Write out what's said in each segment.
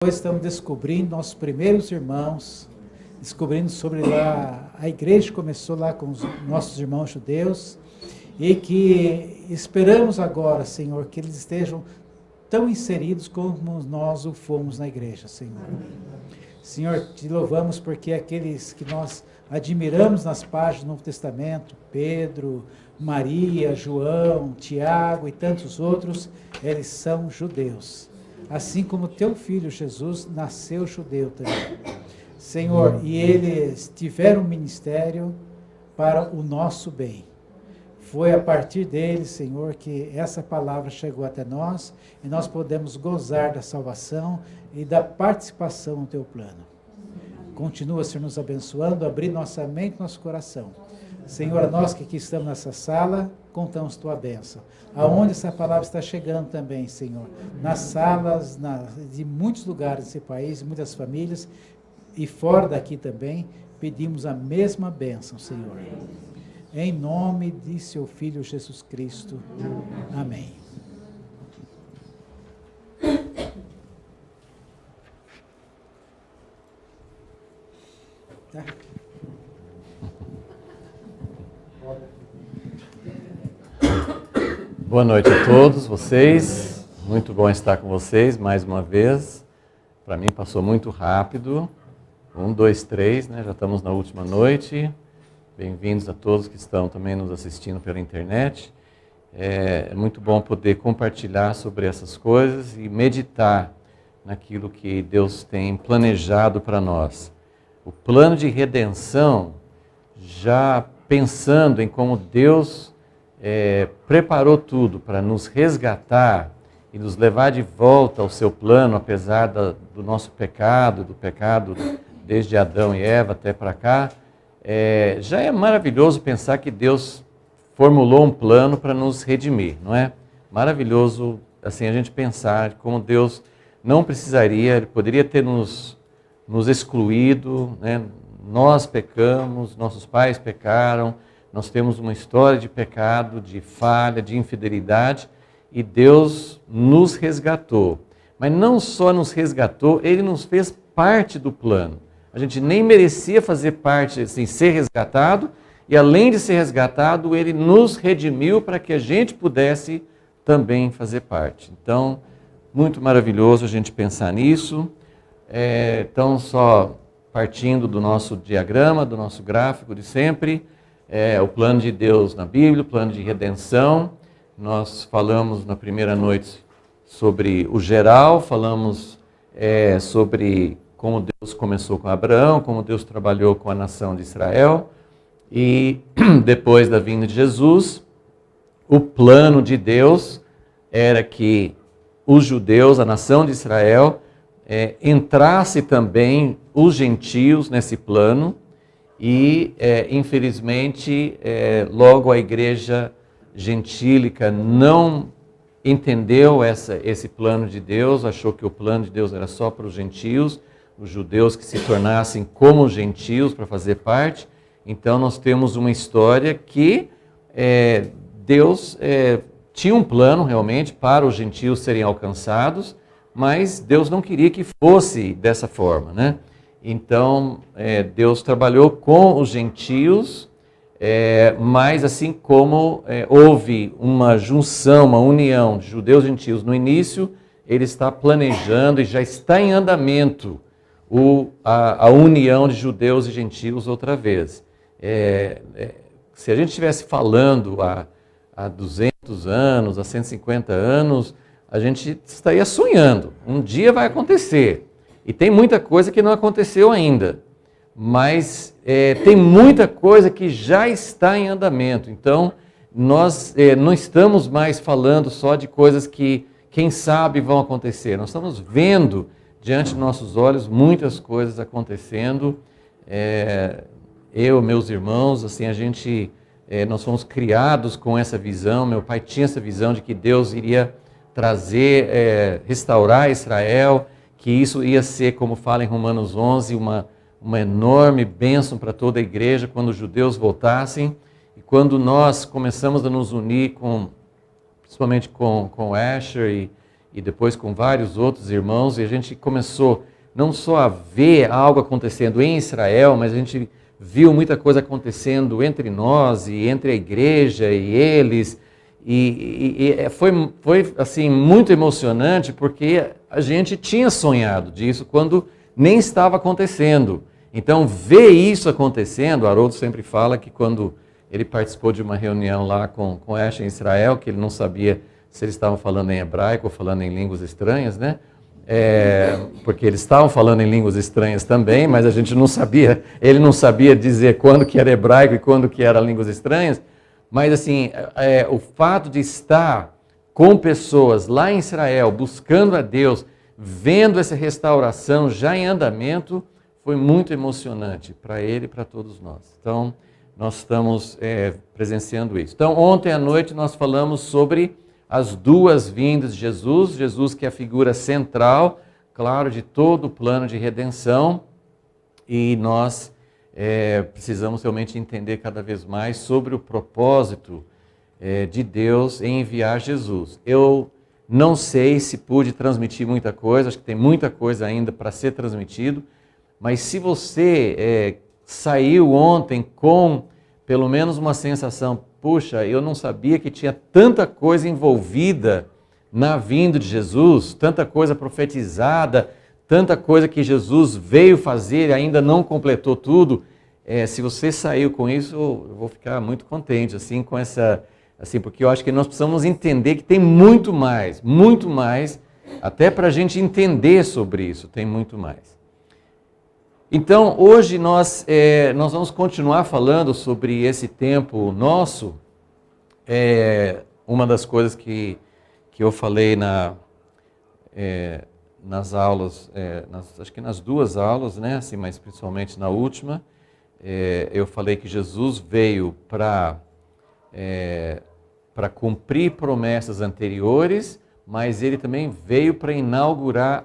Hoje estamos descobrindo nossos primeiros irmãos, descobrindo sobre lá, a igreja começou lá com os nossos irmãos judeus, e que esperamos agora, Senhor, que eles estejam tão inseridos como nós o fomos na igreja, Senhor. Senhor, te louvamos porque aqueles que nós admiramos nas páginas do Novo Testamento, Pedro, Maria, João, Tiago e tantos outros, eles são judeus. Assim como teu filho Jesus nasceu judeu também. Senhor, e eles tiveram um ministério para o nosso bem. Foi a partir deles, Senhor, que essa palavra chegou até nós e nós podemos gozar da salvação e da participação no teu plano. Continua, Senhor, nos abençoando, abrir nossa mente e nosso coração. Senhor, nós que aqui estamos nessa sala, contamos tua bênção. Aonde essa palavra está chegando também, Senhor. Nas salas de muitos lugares desse país, muitas famílias, e fora daqui também, pedimos a mesma bênção, Senhor. Em nome de seu Filho Jesus Cristo. Amém. Tá. Boa noite a todos vocês, muito bom estar com vocês mais uma vez. Para mim passou muito rápido, 1, 2, 3, né? Já estamos na última noite. Bem-vindos a todos que estão também nos assistindo pela internet. É muito bom poder compartilhar sobre essas coisas e meditar naquilo que Deus tem planejado para nós. O plano de redenção, já pensando em como Deus preparou tudo para nos resgatar e nos levar de volta ao seu plano, apesar do nosso pecado, do pecado desde Adão e Eva até para cá. Já é maravilhoso pensar que Deus formulou um plano para nos redimir, não é? Maravilhoso assim a gente pensar como Deus não precisaria, Ele poderia ter nos excluído, né? Nós pecamos, nossos pais pecaram, nós temos uma história de pecado, de falha, de infidelidade, e Deus nos resgatou. Mas não só nos resgatou, Ele nos fez parte do plano. A gente nem merecia fazer parte, assim, ser resgatado, e além de ser resgatado, Ele nos redimiu para que a gente pudesse também fazer parte. Então, muito maravilhoso a gente pensar nisso. Então, só partindo do nosso diagrama, do nosso gráfico de sempre, o plano de Deus na Bíblia, o plano de redenção. Nós falamos na primeira noite sobre o geral, falamos sobre como Deus começou com Abraão, como Deus trabalhou com a nação de Israel, e depois da vinda de Jesus, o plano de Deus era que os judeus, a nação de Israel, entrasse também os gentios nesse plano, e infelizmente logo a igreja gentílica não entendeu esse plano de Deus, achou que o plano de Deus era só para os gentios, os judeus que se tornassem como os gentios para fazer parte. Então nós temos uma história que Deus tinha um plano realmente para os gentios serem alcançados, mas Deus não queria que fosse dessa forma, né? Então, Deus trabalhou com os gentios, mas assim como houve uma junção, uma união de judeus e gentios no início, Ele está planejando e já está em andamento a união de judeus e gentios outra vez. Se a gente estivesse falando há 200 anos, há 150 anos, a gente estaria sonhando. Um dia vai acontecer. E tem muita coisa que não aconteceu ainda, mas tem muita coisa que já está em andamento. Então, nós não estamos mais falando só de coisas que, quem sabe, vão acontecer. Nós estamos vendo, diante de nossos olhos, muitas coisas acontecendo. Eu, meus irmãos, assim, nós fomos criados com essa visão. Meu pai tinha essa visão de que Deus iria trazer, restaurar Israel, que isso ia ser, como fala em Romanos 11, uma enorme bênção para toda a igreja quando os judeus voltassem. E quando nós começamos a nos unir principalmente com Asher e e depois com vários outros irmãos, e a gente começou não só a ver algo acontecendo em Israel, mas a gente viu muita coisa acontecendo entre nós e entre a igreja e eles, e foi assim muito emocionante, porque a gente tinha sonhado disso quando nem estava acontecendo. Então, ver isso acontecendo, o Haroldo sempre fala que quando ele participou de uma reunião lá com Ash em Israel, que ele não sabia se eles estavam falando em hebraico ou falando em línguas estranhas, né? Porque eles estavam falando em línguas estranhas também, mas a gente não sabia, ele não sabia dizer quando que era hebraico e quando que era línguas estranhas. Mas assim, o fato de estar com pessoas lá em Israel, buscando a Deus, vendo essa restauração já em andamento, foi muito emocionante para ele e para todos nós. Então, nós estamos presenciando isso. Então, ontem à noite nós falamos sobre as duas vindas de Jesus, Jesus que é a figura central, claro, de todo o plano de redenção, e nós precisamos realmente entender cada vez mais sobre o propósito de Deus em enviar Jesus. Eu não sei se pude transmitir muita coisa, acho que tem muita coisa ainda para ser transmitido, mas se você saiu ontem com pelo menos uma sensação, puxa, eu não sabia que tinha tanta coisa envolvida na vinda de Jesus, tanta coisa profetizada, tanta coisa que Jesus veio fazer e ainda não completou tudo. Se você saiu com isso, eu vou ficar muito contente, assim, com essa, assim, porque eu acho que nós precisamos entender que tem muito mais, até para a gente entender sobre isso, tem muito mais. Então, hoje nós vamos continuar falando sobre esse tempo nosso. Uma das coisas que eu falei nas aulas, acho que nas duas aulas, né, assim, mas principalmente na última, eu falei que Jesus veio para cumprir promessas anteriores, mas ele também veio para inaugurar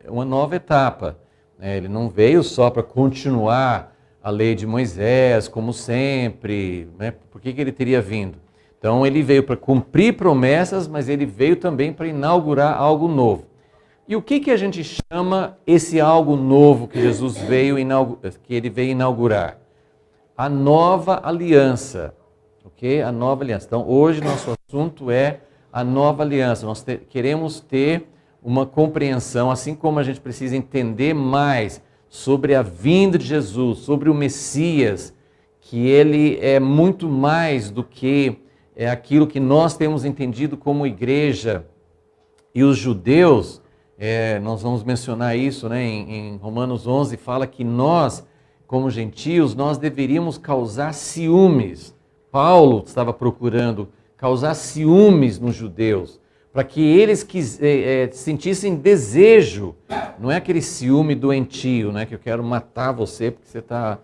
uma nova etapa. Ele não veio só para continuar a lei de Moisés, como sempre, né? Por que ele teria vindo? Então, ele veio para cumprir promessas, mas ele veio também para inaugurar algo novo. E o que a gente chama esse algo novo que Jesus veio inaugurar? A nova aliança, ok? A nova aliança. Então, hoje nosso assunto é a nova aliança. Nós queremos ter uma compreensão, assim como a gente precisa entender mais sobre a vinda de Jesus, sobre o Messias, que ele é muito mais do que aquilo que nós temos entendido como igreja. E os judeus, nós vamos mencionar isso, né, em Romanos 11, fala que nós, como gentios, nós deveríamos causar ciúmes. Paulo estava procurando causar ciúmes nos judeus, para que eles sentissem desejo, não é aquele ciúme doentio, né, que eu quero matar você porque você está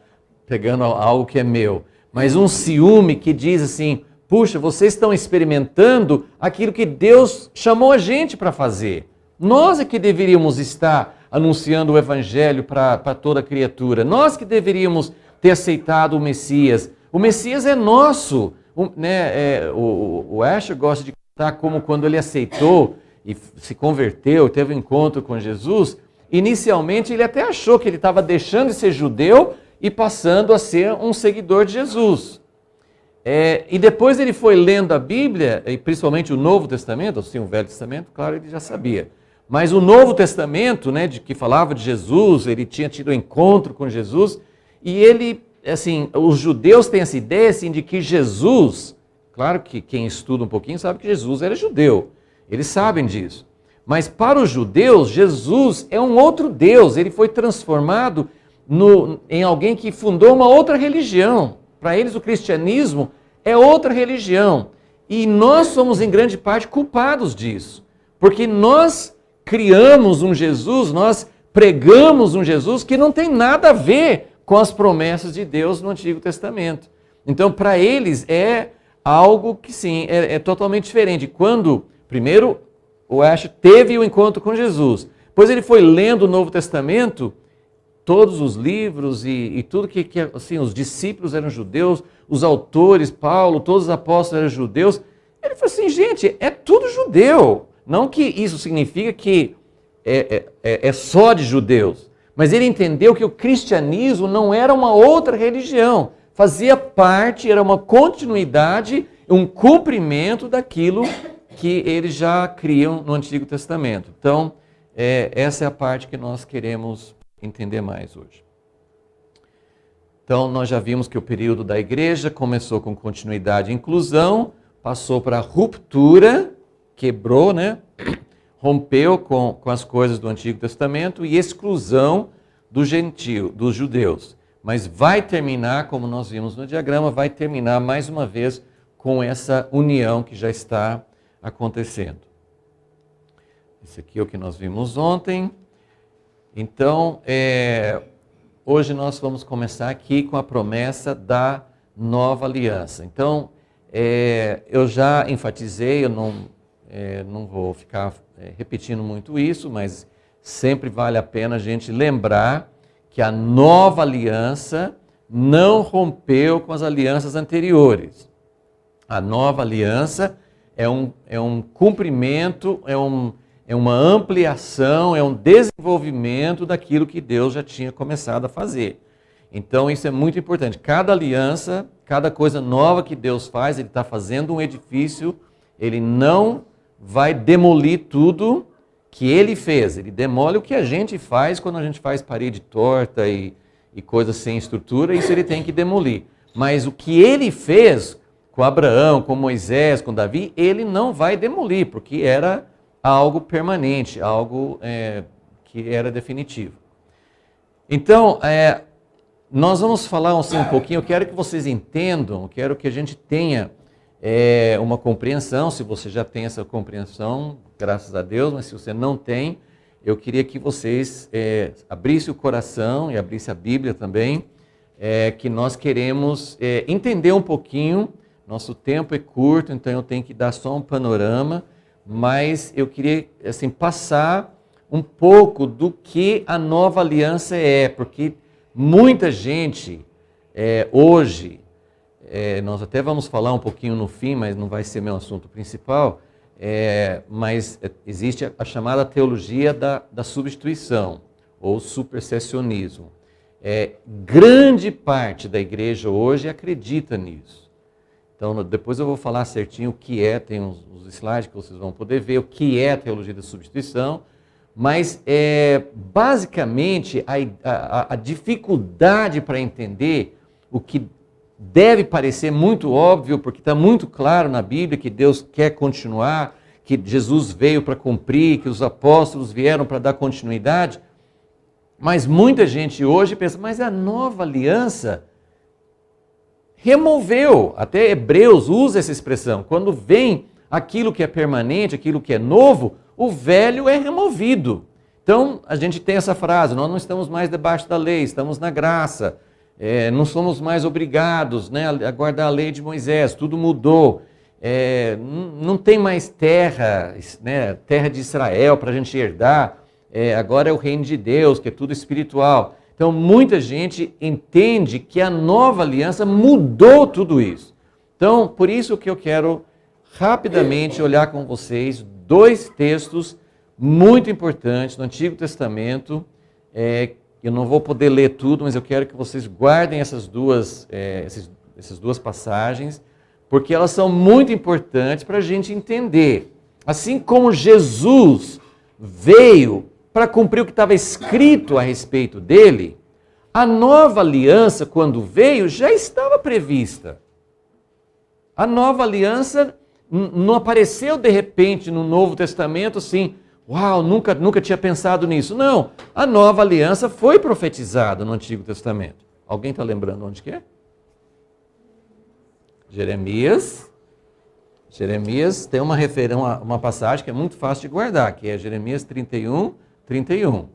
pegando algo que é meu, mas um ciúme que diz assim, puxa, vocês estão experimentando aquilo que Deus chamou a gente para fazer. Nós é que deveríamos estar anunciando o Evangelho para toda criatura, nós que deveríamos ter aceitado o Messias. O Messias é nosso, o Asher gosta de como quando ele aceitou e se converteu, teve um encontro com Jesus, inicialmente ele até achou que ele estava deixando de ser judeu e passando a ser um seguidor de Jesus. E depois ele foi lendo a Bíblia, e principalmente o Novo Testamento, assim, o Velho Testamento, claro, ele já sabia. Mas o Novo Testamento, né, que falava de Jesus, ele tinha tido um encontro com Jesus, e ele, assim, os judeus têm essa ideia assim, de que Jesus... Claro que quem estuda um pouquinho sabe que Jesus era judeu, eles sabem disso. Mas para os judeus, Jesus é um outro Deus, ele foi transformado em alguém que fundou uma outra religião. Para eles o cristianismo é outra religião. E nós somos em grande parte culpados disso. Porque nós criamos um Jesus, nós pregamos um Jesus que não tem nada a ver com as promessas de Deus no Antigo Testamento. Então para eles é algo que sim, é totalmente diferente. Quando, primeiro, o Asher teve o encontro com Jesus, depois ele foi lendo o Novo Testamento, todos os livros e tudo que assim, os discípulos eram judeus, os autores, Paulo, todos os apóstolos eram judeus. Ele falou assim, gente, é tudo judeu. Não que isso significa que é só de judeus, mas ele entendeu que o cristianismo não era uma outra religião, fazia parte, era uma continuidade, um cumprimento daquilo que eles já criam no Antigo Testamento. Então, essa é a parte que nós queremos entender mais hoje. Então, nós já vimos que o período da igreja começou com continuidade e inclusão, passou para a ruptura, quebrou, né? Rompeu com as coisas do Antigo Testamento e exclusão dos judeus. Mas vai terminar, como nós vimos no diagrama, vai terminar mais uma vez com essa união que já está acontecendo. Esse aqui é o que nós vimos ontem. Então, hoje nós vamos começar aqui com a promessa da nova aliança. Então, eu já enfatizei, eu não vou ficar repetindo muito isso, mas sempre vale a pena a gente lembrar que a nova aliança não rompeu com as alianças anteriores. A nova aliança é um cumprimento, é uma ampliação, é um desenvolvimento daquilo que Deus já tinha começado a fazer. Então isso é muito importante. Cada aliança, cada coisa nova que Deus faz, Ele está fazendo um edifício, Ele não vai demolir tudo que Ele fez. Ele demole o que a gente faz quando a gente faz parede torta e coisas sem estrutura, isso Ele tem que demolir. Mas o que Ele fez com Abraão, com Moisés, com Davi, Ele não vai demolir, porque era algo permanente, algo que era definitivo. Então, nós vamos falar assim, um pouquinho, eu quero que vocês entendam, eu quero que a gente tenha uma compreensão, se você já tem essa compreensão, graças a Deus, mas se você não tem, eu queria que vocês abrissem o coração e abrissem a Bíblia também, que nós queremos entender um pouquinho, nosso tempo é curto, então eu tenho que dar só um panorama, mas eu queria assim, passar um pouco do que a nova aliança porque muita gente hoje, nós até vamos falar um pouquinho no fim, mas não vai ser meu assunto principal, mas existe a chamada teologia da substituição, ou supersessionismo. Grande parte da igreja hoje acredita nisso. Então, depois eu vou falar certinho o que tem uns slides que vocês vão poder ver, o que é a teologia da substituição, mas basicamente a dificuldade para entender o que deve parecer muito óbvio, porque está muito claro na Bíblia que Deus quer continuar, que Jesus veio para cumprir, que os apóstolos vieram para dar continuidade, mas muita gente hoje pensa, mas a nova aliança removeu, até Hebreus usa essa expressão, quando vem aquilo que é permanente, aquilo que é novo, o velho é removido. Então, a gente tem essa frase, nós não estamos mais debaixo da lei, estamos na graça, não somos mais obrigados, né, a guardar a lei de Moisés, tudo mudou, não tem mais terra, né, terra de Israel para a gente herdar, agora é o reino de Deus, que é tudo espiritual. Então, muita gente entende que a nova aliança mudou tudo isso. Então, por isso que eu quero rapidamente olhar com vocês dois textos muito importantes no Antigo Testamento. Eu não vou poder ler tudo, mas eu quero que vocês guardem essas duas passagens, porque elas são muito importantes para a gente entender. Assim como Jesus veio para cumprir o que estava escrito a respeito dele, a nova aliança, quando veio, já estava prevista. A nova aliança não apareceu de repente no Novo Testamento assim, uau, nunca tinha pensado nisso. Não, a nova aliança foi profetizada no Antigo Testamento. Alguém está lembrando onde que é? Jeremias tem uma passagem que é muito fácil de guardar, que é Jeremias 31,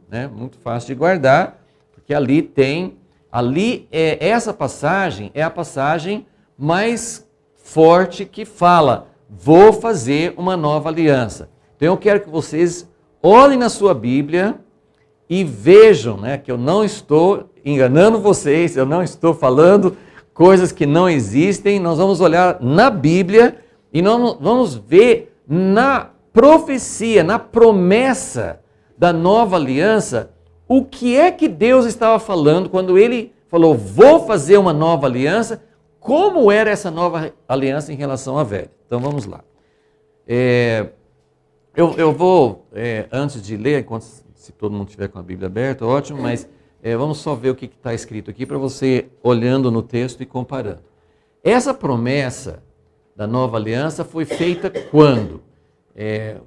né? Muito fácil de guardar, porque essa passagem é a passagem mais forte que fala, vou fazer uma nova aliança. Então eu quero que vocês olhem na sua Bíblia e vejam, né, que eu não estou enganando vocês, eu não estou falando coisas que não existem, nós vamos olhar na Bíblia e nós vamos ver na profecia, na promessa da nova aliança, o que é que Deus estava falando quando ele falou, vou fazer uma nova aliança, como era essa nova aliança em relação à velha? Então vamos lá. Eu vou, antes de ler, enquanto se todo mundo tiver com a Bíblia aberta, ótimo, mas vamos só ver o que está escrito aqui para você olhando no texto e comparando. Essa promessa da nova aliança foi feita quando?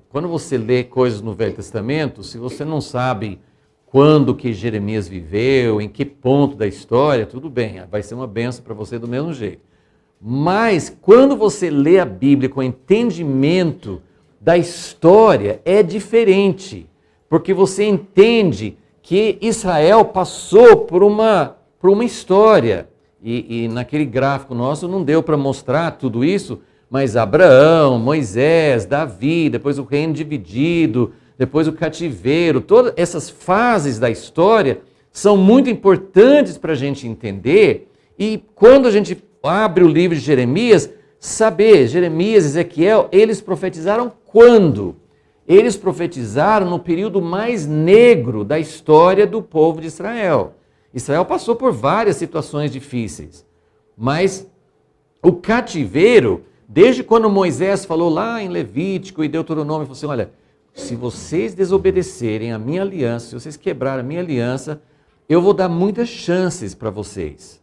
Quando você lê coisas no Velho Testamento, se você não sabe quando que Jeremias viveu, em que ponto da história, tudo bem, vai ser uma bênção para você do mesmo jeito. Mas quando você lê a Bíblia com entendimento da história, é diferente, porque você entende que Israel passou por uma história, e naquele gráfico nosso não deu para mostrar tudo isso, mas Abraão, Moisés, Davi, depois o reino dividido, depois o cativeiro, todas essas fases da história são muito importantes para a gente entender, e quando a gente abre o livro de Jeremias, saber, Jeremias, Ezequiel, eles profetizaram quando? Eles profetizaram no período mais negro da história do povo de Israel. Israel passou por várias situações difíceis, mas o cativeiro, desde quando Moisés falou lá em Levítico e Deuteronômio, falou assim, olha, se vocês desobedecerem a minha aliança, se vocês quebrarem a minha aliança, eu vou dar muitas chances para vocês.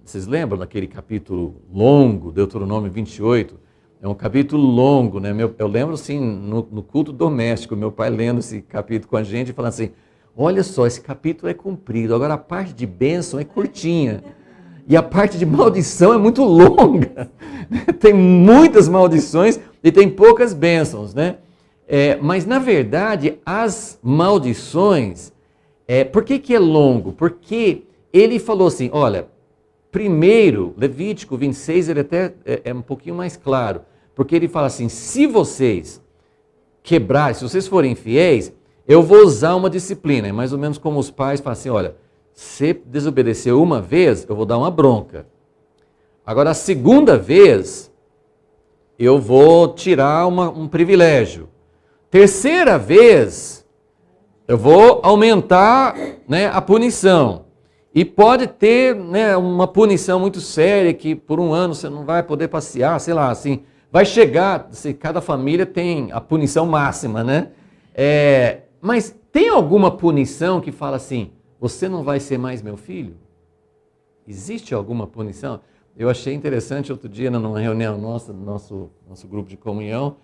Vocês lembram daquele capítulo longo, Deuteronômio 28? É um capítulo longo, né? Eu lembro assim, no culto doméstico, meu pai lendo esse capítulo com a gente e falando assim, olha só, esse capítulo é comprido, agora a parte de bênção é curtinha. E a parte de maldição é muito longa. Tem muitas maldições e tem poucas bênçãos, né? Mas na verdade, as maldições, por que é longo? Porque ele falou assim, olha, primeiro, Levítico 26, ele até é um pouquinho mais claro, porque ele fala assim, se vocês quebrarem, se vocês forem infiéis, eu vou usar uma disciplina, é mais ou menos como os pais falam assim, olha, se desobedeceu uma vez, eu vou dar uma bronca. Agora, a segunda vez, eu vou tirar um privilégio. Terceira vez, eu vou aumentar, né, a punição. E pode ter, né, uma punição muito séria, que por um ano você não vai poder passear, sei lá, assim. Vai chegar, assim, cada família tem a punição máxima, né? Mas tem alguma punição que fala assim, você não vai ser mais meu filho? Existe alguma punição? Eu achei interessante outro dia, numa reunião nossa, no nosso grupo de comunhão,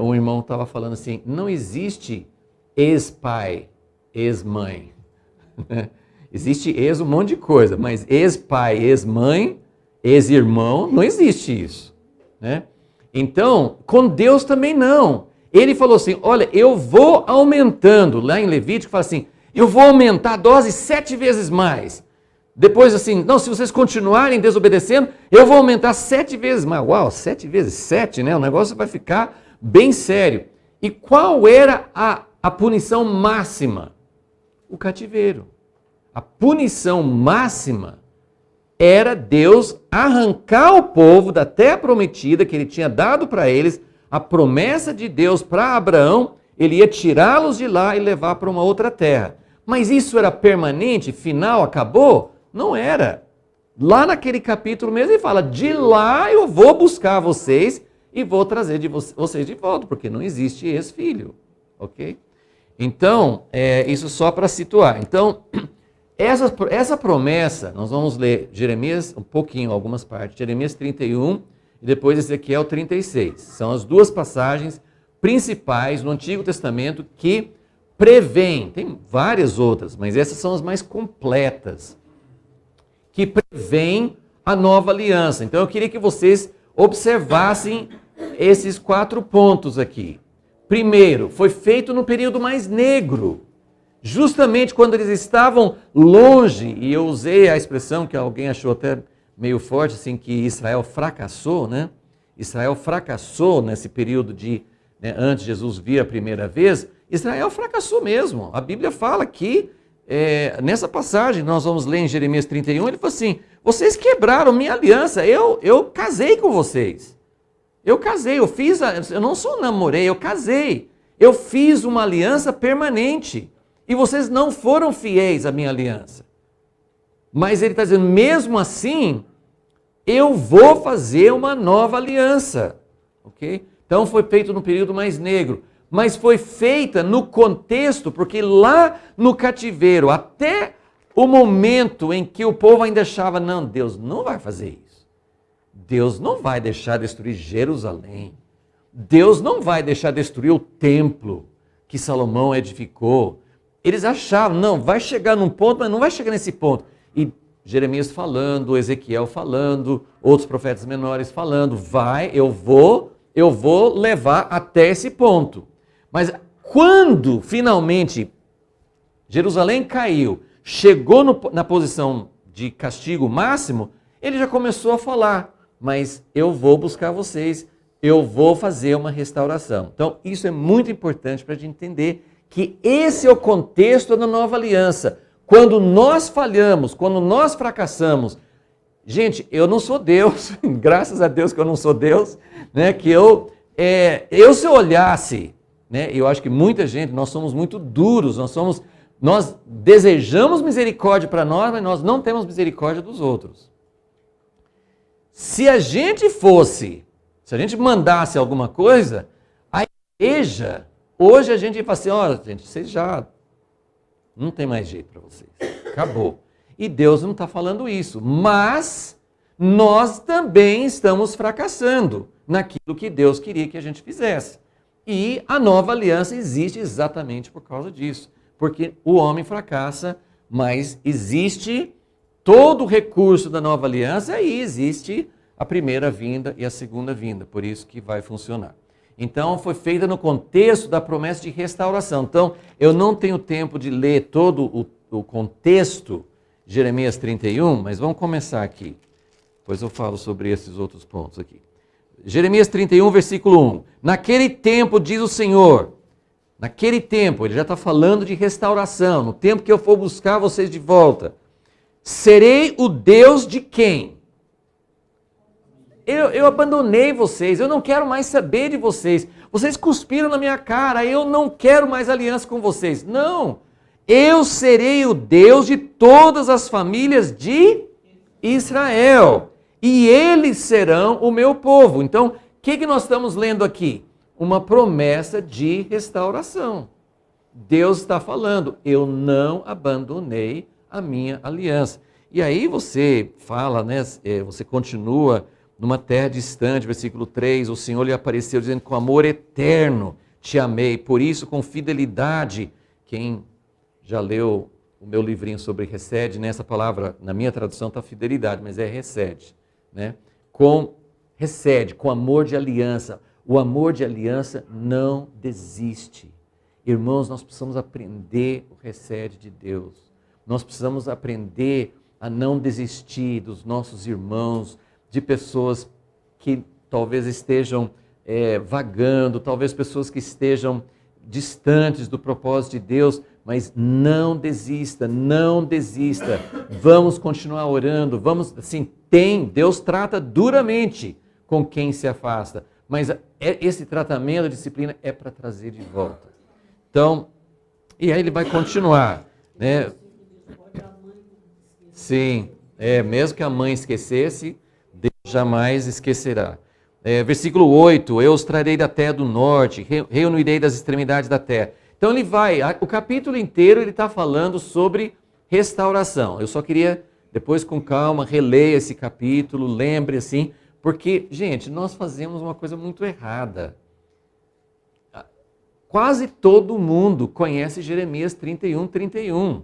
um irmão estava falando assim, não existe ex-pai, ex-mãe. Existe ex um monte de coisa, mas ex-pai, ex-mãe, ex-irmão, não existe isso, né? Então, com Deus também não. Ele falou assim, olha, eu vou aumentando, lá em Levítico fala assim, eu vou aumentar a dose 7 vezes mais. Depois assim, não, se vocês continuarem desobedecendo, eu vou aumentar 7 vezes mais. Uau, 7 vezes 7, né? O negócio vai ficar bem sério. E qual era a punição máxima? O cativeiro. A punição máxima era Deus arrancar o povo da terra prometida que ele tinha dado para eles, a promessa de Deus para Abraão, ele ia tirá-los de lá e levar para uma outra terra. Mas isso era permanente, final, acabou? Não era. Lá naquele capítulo mesmo ele fala, de lá eu vou buscar vocês e vou trazer vocês de volta, porque não existe ex-filho, ok? Então, isso só para situar. Então, essa promessa, nós vamos ler Jeremias, um pouquinho, algumas partes, Jeremias 31 e depois Ezequiel 36. São as duas passagens principais no Antigo Testamento que prevêem, tem várias outras, mas essas são as mais completas, que prevêem a nova aliança. Então eu queria que vocês observassem esses 4 pontos aqui. Primeiro, foi feito no período mais negro, justamente quando eles estavam longe, e eu usei a expressão que alguém achou até meio forte, assim, que Israel fracassou, né? Israel fracassou nesse período antes de Jesus vir a primeira vez, Israel fracassou mesmo. A Bíblia fala que, nessa passagem, nós vamos ler em Jeremias 31, ele falou assim, vocês quebraram minha aliança, eu casei com vocês. Eu casei, eu não só namorei, eu casei. Eu fiz uma aliança permanente. E vocês não foram fiéis à minha aliança. Mas ele está dizendo, mesmo assim, eu vou fazer uma nova aliança. Ok? Então foi feito no período mais negro. Mas foi feita no contexto, porque lá no cativeiro, até o momento em que o povo ainda achava, não, Deus não vai fazer isso. Deus não vai deixar destruir Jerusalém. Deus não vai deixar destruir o templo que Salomão edificou. Eles achavam, não, vai chegar num ponto, mas não vai chegar nesse ponto. E Jeremias falando, Ezequiel falando, outros profetas menores falando, eu vou levar até esse ponto. Mas quando finalmente Jerusalém caiu, chegou na posição de castigo máximo, ele já começou a falar, mas eu vou buscar vocês, eu vou fazer uma restauração. Então isso é muito importante para a gente entender que esse é o contexto da nova aliança. Quando nós falhamos, quando nós fracassamos, gente, eu não sou Deus, graças a Deus que eu não sou Deus, né? Que se eu olhasse, né? Eu acho que muita gente, nós somos muito duros, nós desejamos misericórdia para nós, mas nós não temos misericórdia dos outros. Se a gente mandasse alguma coisa, a igreja, hoje a gente ia falar assim, ó, gente, vocês já não tem mais jeito para vocês, acabou. E Deus não está falando isso, mas nós também estamos fracassando naquilo que Deus queria que a gente fizesse. E a nova aliança existe exatamente por causa disso, porque o homem fracassa, mas existe todo o recurso da nova aliança e existe a primeira vinda e a segunda vinda, por isso que vai funcionar. Então, foi feita no contexto da promessa de restauração. Então, eu não tenho tempo de ler todo o contexto de Jeremias 31, mas vamos começar aqui. Depois eu falo sobre esses outros pontos aqui. Jeremias 31, versículo 1. Naquele tempo, diz o Senhor, naquele tempo, ele já está falando de restauração, no tempo que eu for buscar vocês de volta, serei o Deus de quem? Eu abandonei vocês, eu não quero mais saber de vocês. Vocês cuspiram na minha cara, eu não quero mais aliança com vocês. Não, eu serei o Deus de todas as famílias de Israel. E eles serão o meu povo. Então, o que nós estamos lendo aqui? Uma promessa de restauração. Deus está falando, eu não abandonei a minha aliança. E aí você fala, né? Você continua numa terra distante, versículo 3, o Senhor lhe apareceu dizendo, com amor eterno te amei, por isso com fidelidade. Quem já leu o meu livrinho sobre recede, nessa palavra, na minha tradução está fidelidade, mas é recede, né? Recede, com amor de aliança. O amor de aliança não desiste. Irmãos, nós precisamos aprender o recede de Deus. Nós precisamos aprender a não desistir dos nossos irmãos, de pessoas que talvez estejam vagando, talvez pessoas que estejam distantes do propósito de Deus, mas não desista, não desista. Vamos continuar orando, Deus trata duramente com quem se afasta, mas esse tratamento, a disciplina é para trazer de volta. Então, e aí ele vai continuar, né? Sim, mesmo que a mãe esquecesse, Deus jamais esquecerá. Versículo 8, eu os trarei da terra do norte, reunirei das extremidades da terra. Então ele vai, o capítulo inteiro ele está falando sobre restauração. Eu só queria, depois com calma, releia esse capítulo, lembre assim, porque, gente, nós fazemos uma coisa muito errada. Quase todo mundo conhece Jeremias 31, 31.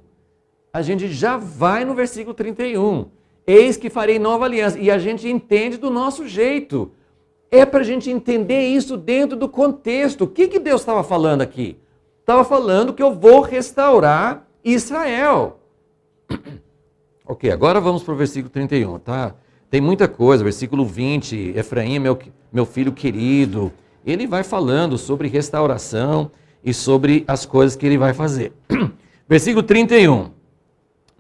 A gente já vai no versículo 31. Eis que farei nova aliança. E a gente entende do nosso jeito. É para a gente entender isso dentro do contexto. O que Deus estava falando aqui? Estava falando que eu vou restaurar Israel. Ok, agora vamos para o versículo 31, tá? Tem muita coisa. Versículo 20, Efraim, meu filho querido. Ele vai falando sobre restauração e sobre as coisas que ele vai fazer. Versículo 31.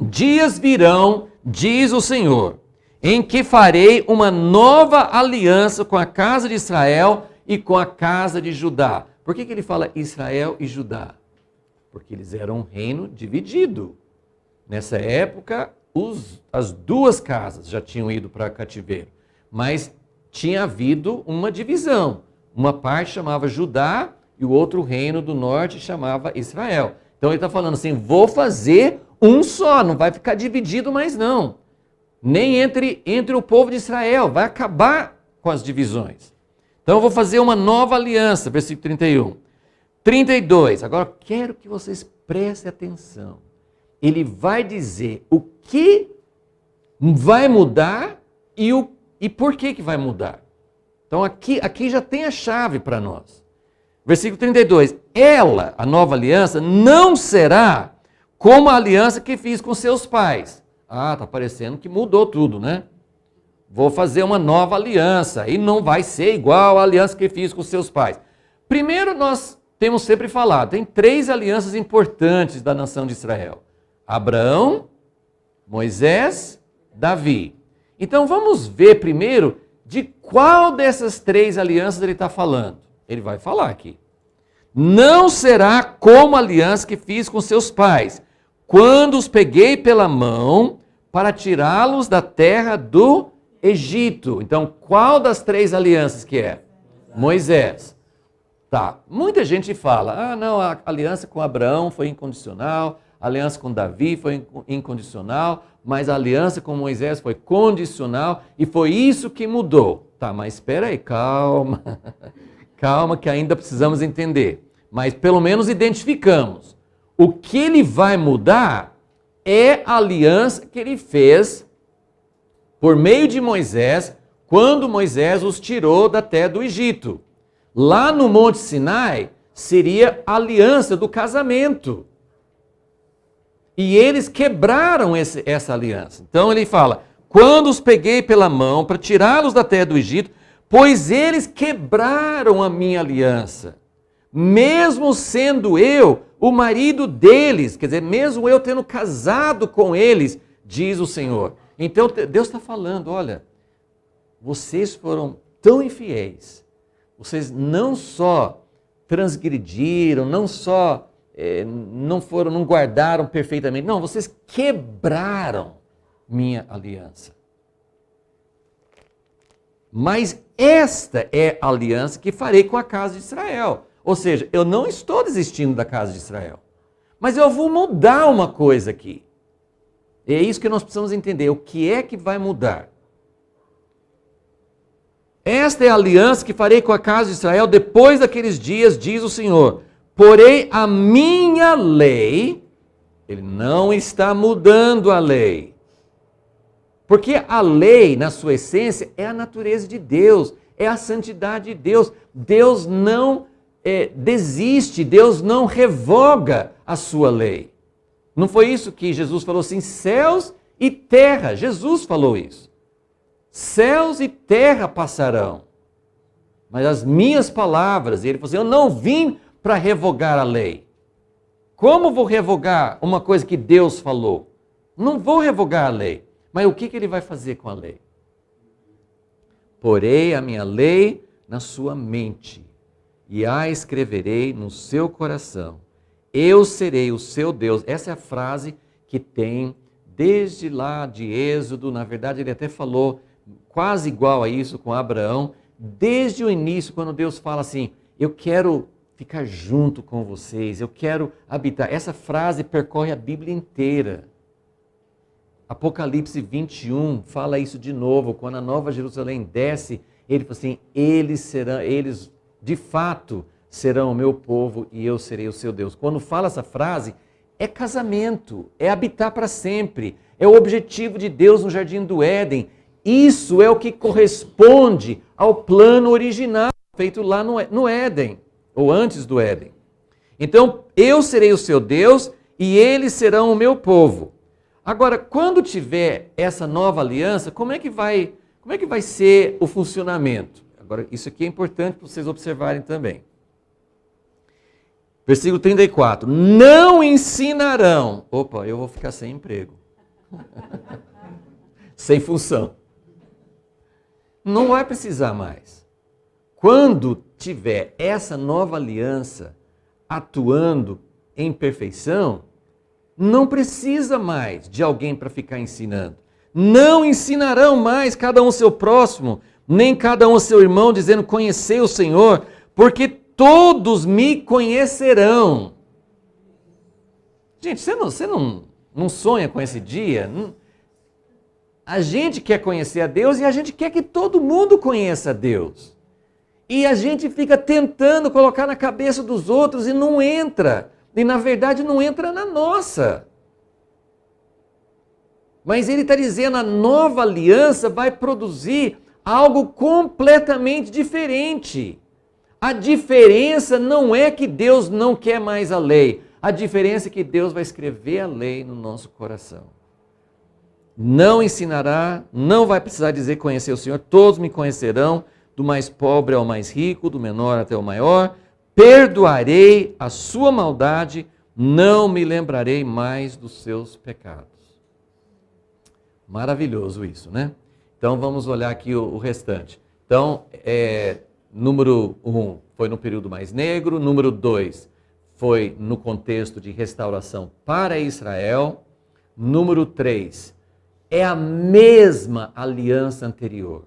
Dias virão, diz o Senhor, em que farei uma nova aliança com a casa de Israel e com a casa de Judá. Por que ele fala Israel e Judá? Porque eles eram um reino dividido. Nessa época, as duas casas já tinham ido para cativeiro, mas tinha havido uma divisão. Uma parte chamava Judá e o outro reino do norte chamava Israel. Então ele está falando assim, vou fazer um só, não vai ficar dividido mais não. Nem entre o povo de Israel, vai acabar com as divisões. Então eu vou fazer uma nova aliança, versículo 31. 32, agora quero que vocês prestem atenção. Ele vai dizer o que vai mudar e por que vai mudar. Então aqui já tem a chave para nós. Versículo 32, ela, a nova aliança, não será como a aliança que fiz com seus pais. Ah, está parecendo que mudou tudo, né? Vou fazer uma nova aliança e não vai ser igual à aliança que fiz com seus pais. Primeiro, nós temos sempre falado, tem 3 alianças importantes da nação de Israel. Abraão, Moisés, Davi. Então vamos ver primeiro de qual dessas 3 alianças ele está falando. Ele vai falar aqui. Não será como a aliança que fiz com seus pais, quando os peguei pela mão para tirá-los da terra do Egito. Então, qual das 3 alianças que é? Moisés. Tá, muita gente fala, não, a aliança com Abraão foi incondicional, a aliança com Davi foi incondicional, mas a aliança com Moisés foi condicional e foi isso que mudou. Tá, mas espera aí, calma, calma que ainda precisamos entender. Mas pelo menos identificamos. O que ele vai mudar é a aliança que ele fez por meio de Moisés, quando Moisés os tirou da terra do Egito. Lá no Monte Sinai seria a aliança do casamento. E eles quebraram essa aliança. Então ele fala, quando os peguei pela mão para tirá-los da terra do Egito, pois eles quebraram a minha aliança. Mesmo sendo eu o marido deles, quer dizer, mesmo eu tendo casado com eles, diz o Senhor. Então Deus está falando, olha, vocês foram tão infiéis, vocês não só transgrediram, não só não guardaram perfeitamente, não, vocês quebraram minha aliança. Mas esta é a aliança que farei com a casa de Israel. Ou seja, eu não estou desistindo da casa de Israel, mas eu vou mudar uma coisa aqui. É isso que nós precisamos entender, o que é que vai mudar. Esta é a aliança que farei com a casa de Israel depois daqueles dias, diz o Senhor. Porém, a minha lei, ele não está mudando a lei. Porque a lei, na sua essência, é a natureza de Deus, é a santidade de Deus. Deus não desiste, Deus não revoga a sua lei. Não foi isso que Jesus falou assim, céus e terra, Jesus falou isso. Céus e terra passarão, mas as minhas palavras, e ele falou assim, eu não vim para revogar a lei. Como vou revogar uma coisa que Deus falou? Não vou revogar a lei, mas o que ele vai fazer com a lei? Porei a minha lei na sua mente e a escreverei no seu coração. Eu serei o seu Deus. Essa é a frase que tem desde lá de Êxodo. Na verdade, ele até falou quase igual a isso com Abraão. Desde o início, quando Deus fala assim, eu quero ficar junto com vocês, eu quero habitar. Essa frase percorre a Bíblia inteira. Apocalipse 21 fala isso de novo. Quando a Nova Jerusalém desce, ele fala assim, eles de fato serão o meu povo e eu serei o seu Deus. Quando fala essa frase, é casamento, é habitar para sempre, é o objetivo de Deus no Jardim do Éden. Isso é o que corresponde ao plano original, feito lá no Éden, ou antes do Éden. Então, eu serei o seu Deus e eles serão o meu povo. Agora, quando tiver essa nova aliança, como é que vai ser o funcionamento? Agora, isso aqui é importante para vocês observarem também. Versículo 34. Não ensinarão. Opa, eu vou ficar sem emprego. Sem função. Não vai precisar mais. Quando tiver essa nova aliança atuando em perfeição, não precisa mais de alguém para ficar ensinando. Não ensinarão mais cada um seu próximo, nem cada um seu irmão, dizendo: conhecei o Senhor, porque todos me conhecerão. Gente, você não sonha com esse dia? A gente quer conhecer a Deus e a gente quer que todo mundo conheça a Deus. E a gente fica tentando colocar na cabeça dos outros e não entra. E na verdade não entra na nossa. Mas ele está dizendo, a nova aliança vai produzir algo completamente diferente. A diferença não é que Deus não quer mais a lei. A diferença é que Deus vai escrever a lei no nosso coração. Não ensinará, não vai precisar dizer conhecer o Senhor, todos me conhecerão, do mais pobre ao mais rico, do menor até o maior. Perdoarei a sua maldade, não me lembrarei mais dos seus pecados. Maravilhoso isso, né? Então vamos olhar aqui o restante. Então, número 1 foi no período mais negro, número 2 foi no contexto de restauração para Israel, número 3 é a mesma aliança anterior.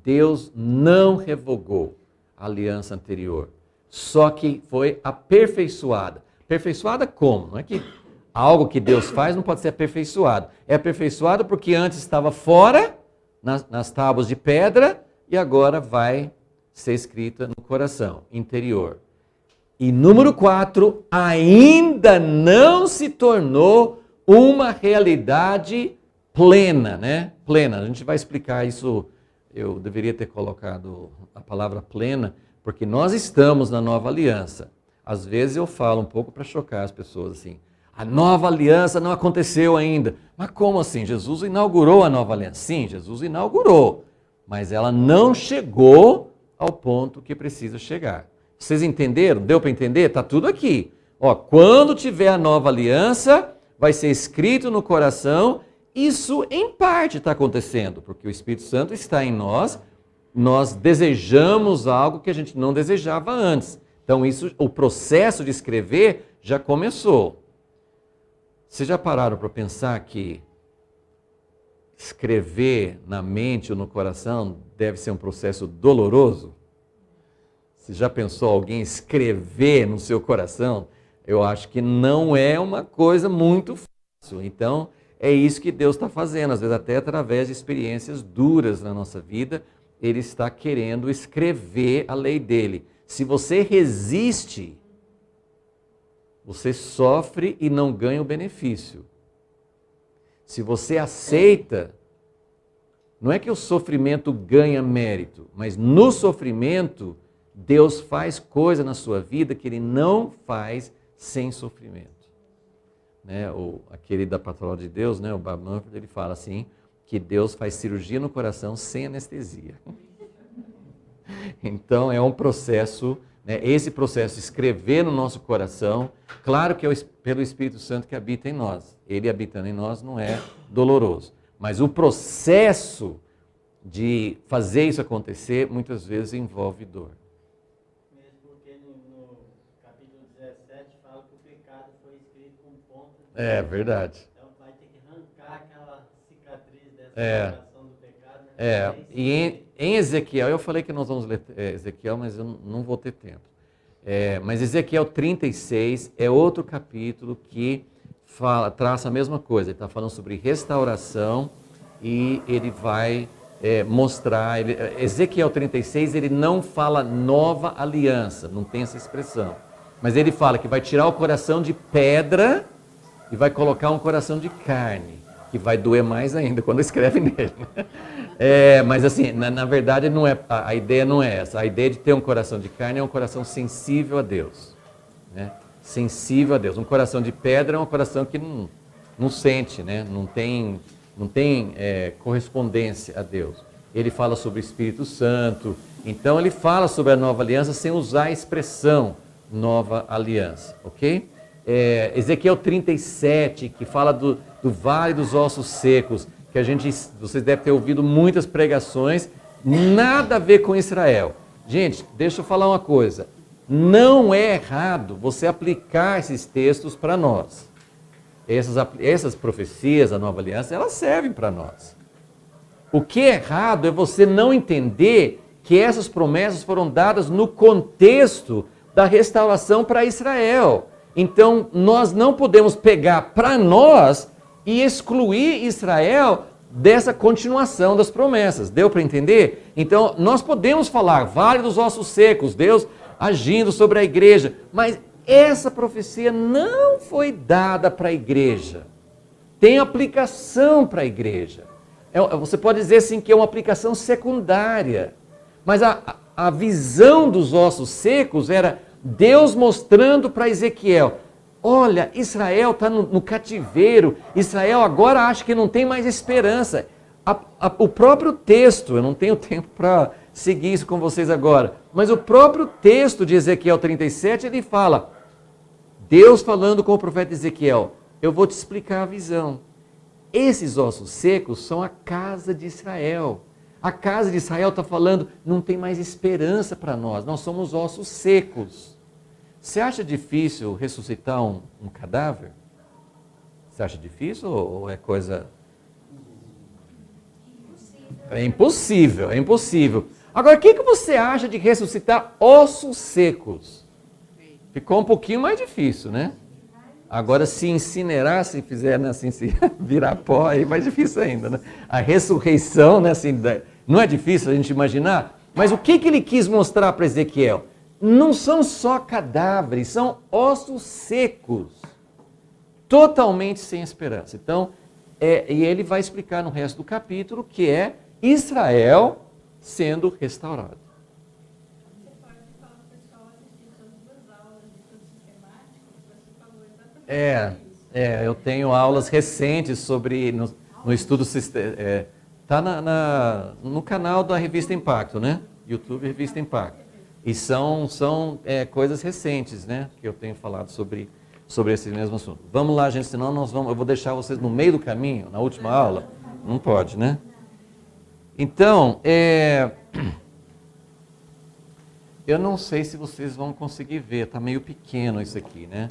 Deus não revogou a aliança anterior, só que foi aperfeiçoada. Aperfeiçoada como? Não é que algo que Deus faz não pode ser aperfeiçoado. É aperfeiçoado porque antes estava fora, nas tábuas de pedra, e agora vai ser escrita no coração interior. E número 4, ainda não se tornou uma realidade plena, né? Plena. A gente vai explicar isso. Eu deveria ter colocado a palavra plena, porque nós estamos na nova aliança. Às vezes eu falo um pouco para chocar as pessoas assim. A nova aliança não aconteceu ainda. Mas como assim? Jesus inaugurou a nova aliança? Sim, Jesus inaugurou. Mas ela não chegou ao ponto que precisa chegar. Vocês entenderam? Deu para entender? Está tudo aqui. Ó, quando tiver a nova aliança, vai ser escrito no coração. Isso em parte está acontecendo, porque o Espírito Santo está em nós. Nós desejamos algo que a gente não desejava antes. Então isso, o processo de escrever já começou. Vocês já pararam para pensar que escrever na mente ou no coração deve ser um processo doloroso? Você já pensou alguém escrever no seu coração? Eu acho que não é uma coisa muito fácil. Então, é isso que Deus está fazendo. Às vezes até através de experiências duras na nossa vida, Ele está querendo escrever a lei dele. Se você resiste, você sofre e não ganha o benefício. Se você aceita, não é que o sofrimento ganha mérito, mas no sofrimento, Deus faz coisa na sua vida que Ele não faz sem sofrimento. Né? Aquele da Pastoral de Deus, né? O Bob Mumford, ele fala assim, que Deus faz cirurgia no coração sem anestesia. Então é um processo, né? Esse processo de escrever no nosso coração, claro que é pelo Espírito Santo que habita em nós. Ele habitando em nós não é doloroso. Mas o processo de fazer isso acontecer, muitas vezes envolve dor. Mesmo porque no capítulo 17 fala que o pecado foi escrito com ponta. É verdade. Então vai ter que arrancar aquela cicatriz dessa relação do pecado. Né? E em Ezequiel, eu falei que nós vamos ler Ezequiel, mas eu não vou ter tempo. Mas Ezequiel 36 é outro capítulo que traça a mesma coisa. Ele está falando sobre restauração e ele vai mostrar. Ezequiel 36, ele não fala nova aliança, não tem essa expressão. Mas ele fala que vai tirar o coração de pedra e vai colocar um coração de carne, que vai doer mais ainda quando escreve nele. Mas assim, na verdade não é, a ideia não é essa. A ideia de ter um coração de carne é um coração sensível a Deus. Né? Sensível a Deus. Um coração de pedra é um coração que não sente, né? não tem correspondência a Deus. Ele fala sobre o Espírito Santo. Então ele fala sobre a nova aliança sem usar a expressão nova aliança. Ok? Ezequiel 37, que fala do Vale dos Ossos Secos, que vocês devem ter ouvido muitas pregações Nada a ver com Israel. Gente, deixa eu falar uma coisa. Não é errado você aplicar esses textos para nós. Essas profecias, a nova aliança, elas servem para nós. O que é errado é você não entender que essas promessas foram dadas no contexto da restauração para Israel. Então, nós não podemos pegar para nós e excluir Israel dessa continuação das promessas. Deu para entender? Então, nós podemos falar, vale dos ossos secos, Deus agindo sobre a igreja, mas essa profecia não foi dada para a igreja. Tem aplicação para a igreja. Você pode dizer assim que é uma aplicação secundária, mas a visão dos ossos secos era Deus mostrando para Ezequiel, olha, Israel está no cativeiro, Israel agora acha que não tem mais esperança. O próprio texto, eu não tenho tempo para seguir isso com vocês agora, mas o próprio texto de Ezequiel 37, ele fala, Deus falando com o profeta Ezequiel, eu vou te explicar a visão. Esses ossos secos são a casa de Israel. A casa de Israel está falando, não tem mais esperança para nós somos ossos secos. Você acha difícil ressuscitar um cadáver? Você acha difícil ou é coisa... É impossível, é impossível. Agora, o que você acha de ressuscitar ossos secos? Ficou um pouquinho mais difícil, né? Agora, se incinerar, se fizer, né, assim, se virar pó, aí é mais difícil ainda, né? A ressurreição, né, assim, não é difícil a gente imaginar, mas o que ele quis mostrar para Ezequiel? Não são só cadáveres, são ossos secos, totalmente sem esperança. Então, e ele vai explicar no resto do capítulo que é Israel sendo restaurado. Você pode falar para o pessoal assistir suas duas aulas de estudo sistemático, você falou exatamente isso. Eu tenho aulas recentes sobre, no estudo sistemático, está no canal da Revista Impacto, né? YouTube Revista Impacto. E são coisas recentes, né? Que eu tenho falado sobre esse mesmo assunto. Vamos lá, gente, senão eu vou deixar vocês no meio do caminho, na última aula. Não pode, né? Então, eu não sei se vocês vão conseguir ver, está meio pequeno isso aqui, né?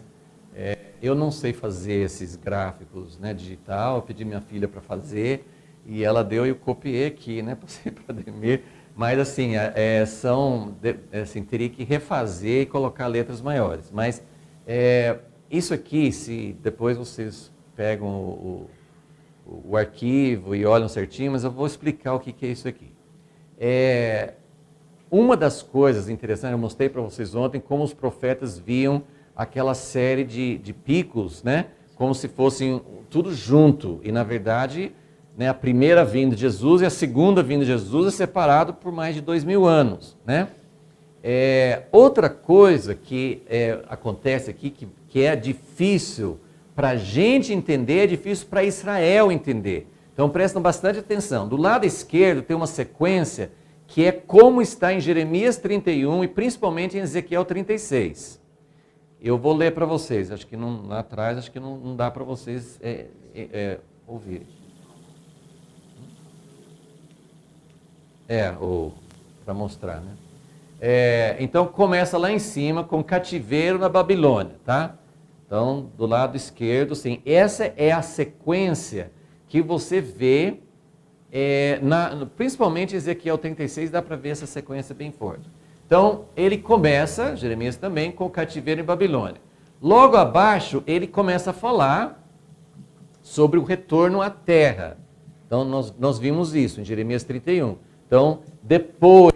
Eu não sei fazer esses gráficos, né, digital, eu pedi minha filha para fazer, e ela deu e eu copiei aqui, né, passei para a Demir, mas assim, teria que refazer e colocar letras maiores. Mas isso aqui, se depois vocês pegam o arquivo e olham certinho, mas eu vou explicar o que é isso aqui. Uma das coisas interessantes, eu mostrei para vocês ontem, como os profetas viam aquela série de picos, né? Como se fossem tudo junto. E, na verdade, né, a primeira vinda de Jesus e a segunda vinda de Jesus é separado por mais de 2000 anos. Né? Outra coisa que acontece aqui, que é difícil para a gente entender, é difícil para Israel entender. Então, prestem bastante atenção. Do lado esquerdo tem uma sequência que é como está em Jeremias 31 e principalmente em Ezequiel 36. Eu vou ler para vocês, acho que lá atrás, acho que não dá para vocês ouvirem. Para mostrar, né? Então, começa lá em cima com cativeiro na Babilônia, tá? Então, do lado esquerdo, sim. Essa é a sequência que você vê, principalmente Ezequiel 36, dá para ver essa sequência bem forte. Então, ele começa, Jeremias também, com o cativeiro em Babilônia. Logo abaixo, ele começa a falar sobre o retorno à terra. Então, nós vimos isso em Jeremias 31. Então, depois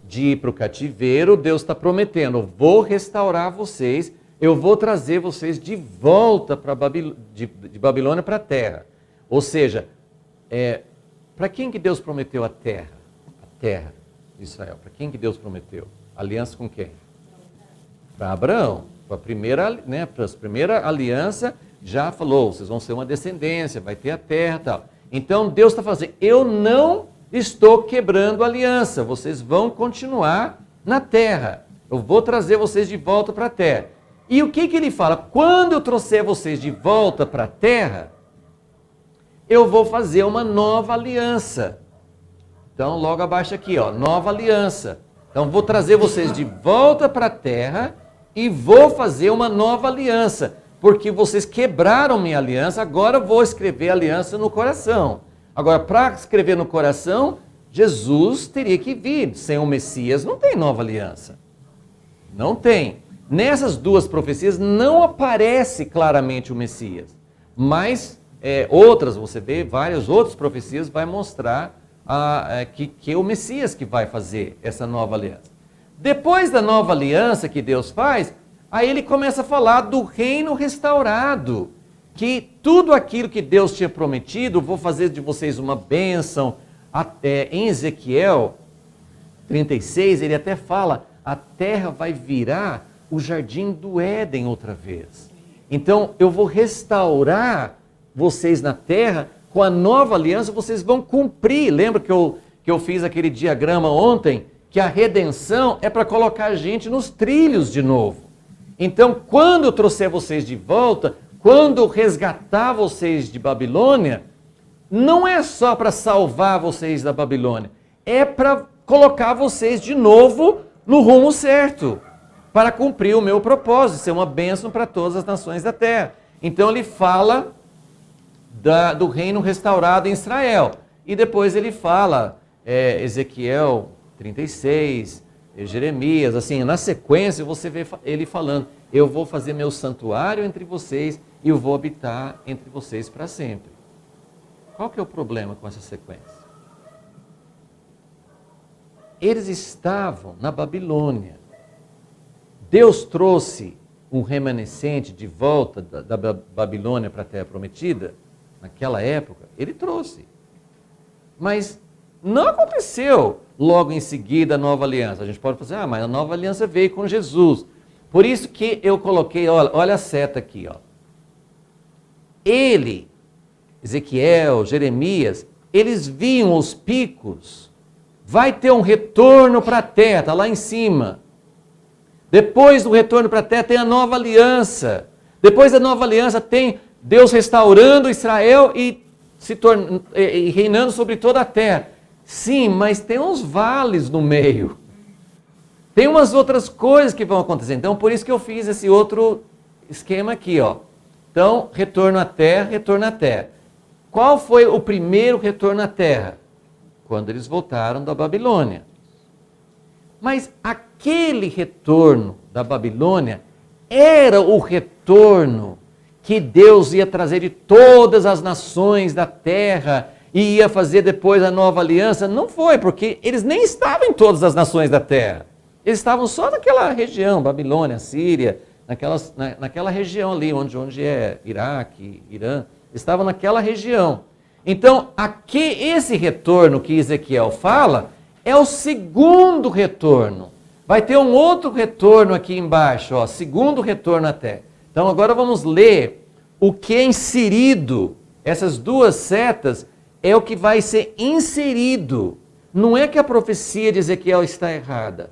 de ir para o cativeiro, Deus está prometendo, vou restaurar vocês, eu vou trazer vocês de volta de Babilônia para a terra. Ou seja, para quem que Deus prometeu a terra? A terra de Israel. Para quem que Deus prometeu? Aliança com quem? Para Abraão. Para a primeira aliança, já falou, vocês vão ser uma descendência, vai ter a terra e tal. Então, Deus está fazendo, eu não estou quebrando a aliança, vocês vão continuar na terra. Eu vou trazer vocês de volta para a terra. E o que ele fala? Quando eu trouxer vocês de volta para a terra, eu vou fazer uma nova aliança. Então, logo abaixo aqui, ó, nova aliança. Então, vou trazer vocês de volta para a terra e vou fazer uma nova aliança, porque vocês quebraram minha aliança, agora eu vou escrever a aliança no coração. Agora, para escrever no coração, Jesus teria que vir. Sem o Messias não tem nova aliança. Não tem. Nessas duas profecias não aparece claramente o Messias, mas outras, você vê, várias outras profecias vai mostrar que é o Messias que vai fazer essa nova aliança. Depois da nova aliança que Deus faz, aí ele começa a falar do reino restaurado, que tudo aquilo que Deus tinha prometido, vou fazer de vocês uma bênção. Em Ezequiel 36, ele até fala, a terra vai virar o jardim do Éden outra vez. Então, eu vou restaurar vocês na terra, com a nova aliança vocês vão cumprir. Lembra que eu fiz aquele diagrama ontem? Que a redenção é para colocar a gente nos trilhos de novo. Então, quando eu trouxer vocês de volta, quando eu resgatar vocês de Babilônia, não é só para salvar vocês da Babilônia, é para colocar vocês de novo no rumo certo, para cumprir o meu propósito, ser uma bênção para todas as nações da terra. Então ele fala do reino restaurado em Israel, e depois ele fala, Ezequiel 36, Jeremias, assim, na sequência você vê ele falando, eu vou fazer meu santuário entre vocês e eu vou habitar entre vocês para sempre. Qual que é o problema com essa sequência? Eles estavam na Babilônia. Deus trouxe um remanescente de volta da Babilônia para a Terra Prometida, naquela época, ele trouxe. Mas não aconteceu logo em seguida a nova aliança. A gente pode fazer, mas a nova aliança veio com Jesus. Por isso que eu coloquei, olha a seta aqui, ó. Ele, Ezequiel, Jeremias, eles viam os picos, vai ter um retorno para a terra, está lá em cima. Depois do retorno para a terra tem a nova aliança. Depois da nova aliança tem Deus restaurando Israel e reinando sobre toda a terra. Sim, mas tem uns vales no meio. Tem umas outras coisas que vão acontecer. Então, por isso que eu fiz esse outro esquema aqui, ó. Então, retorno à terra, retorno à terra. Qual foi o primeiro retorno à terra? Quando eles voltaram da Babilônia. Mas aquele retorno da Babilônia era o retorno que Deus ia trazer de todas as nações da terra e ia fazer depois a nova aliança. Não foi, porque eles nem estavam em todas as nações da terra. Eles estavam só naquela região, Babilônia, Síria, naquela região ali, onde é Iraque, Irã. Estavam naquela região. Então, esse retorno que Ezequiel fala é o segundo retorno. Vai ter um outro retorno aqui embaixo, ó, segundo retorno à terra. Então, agora vamos ler o que é inserido. Essas duas setas é o que vai ser inserido. Não é que a profecia de Ezequiel está errada,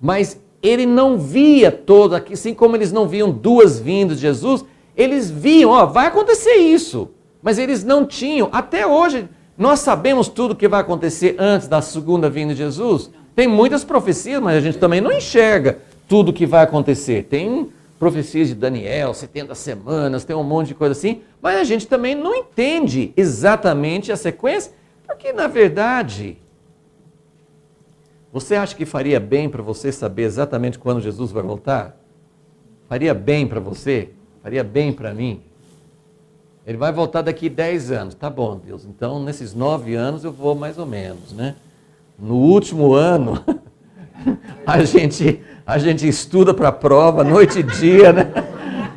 mas ele não via todo aqui, assim como eles não viam duas vindas de Jesus, eles viam, ó, vai acontecer isso, mas eles não tinham, até hoje, nós sabemos tudo o que vai acontecer antes da segunda vinda de Jesus. Tem muitas profecias, mas a gente também não enxerga tudo o que vai acontecer. Tem profecias de Daniel, 70 semanas, tem um monte de coisa assim, mas a gente também não entende exatamente a sequência, porque na verdade, você acha que faria bem para você saber exatamente quando Jesus vai voltar? Faria bem para você? Faria bem para mim? Ele vai voltar daqui 10 anos. Tá bom, Deus. Então, nesses 9 anos eu vou mais ou menos, né? No último ano, a gente estuda para a prova, noite e dia, né?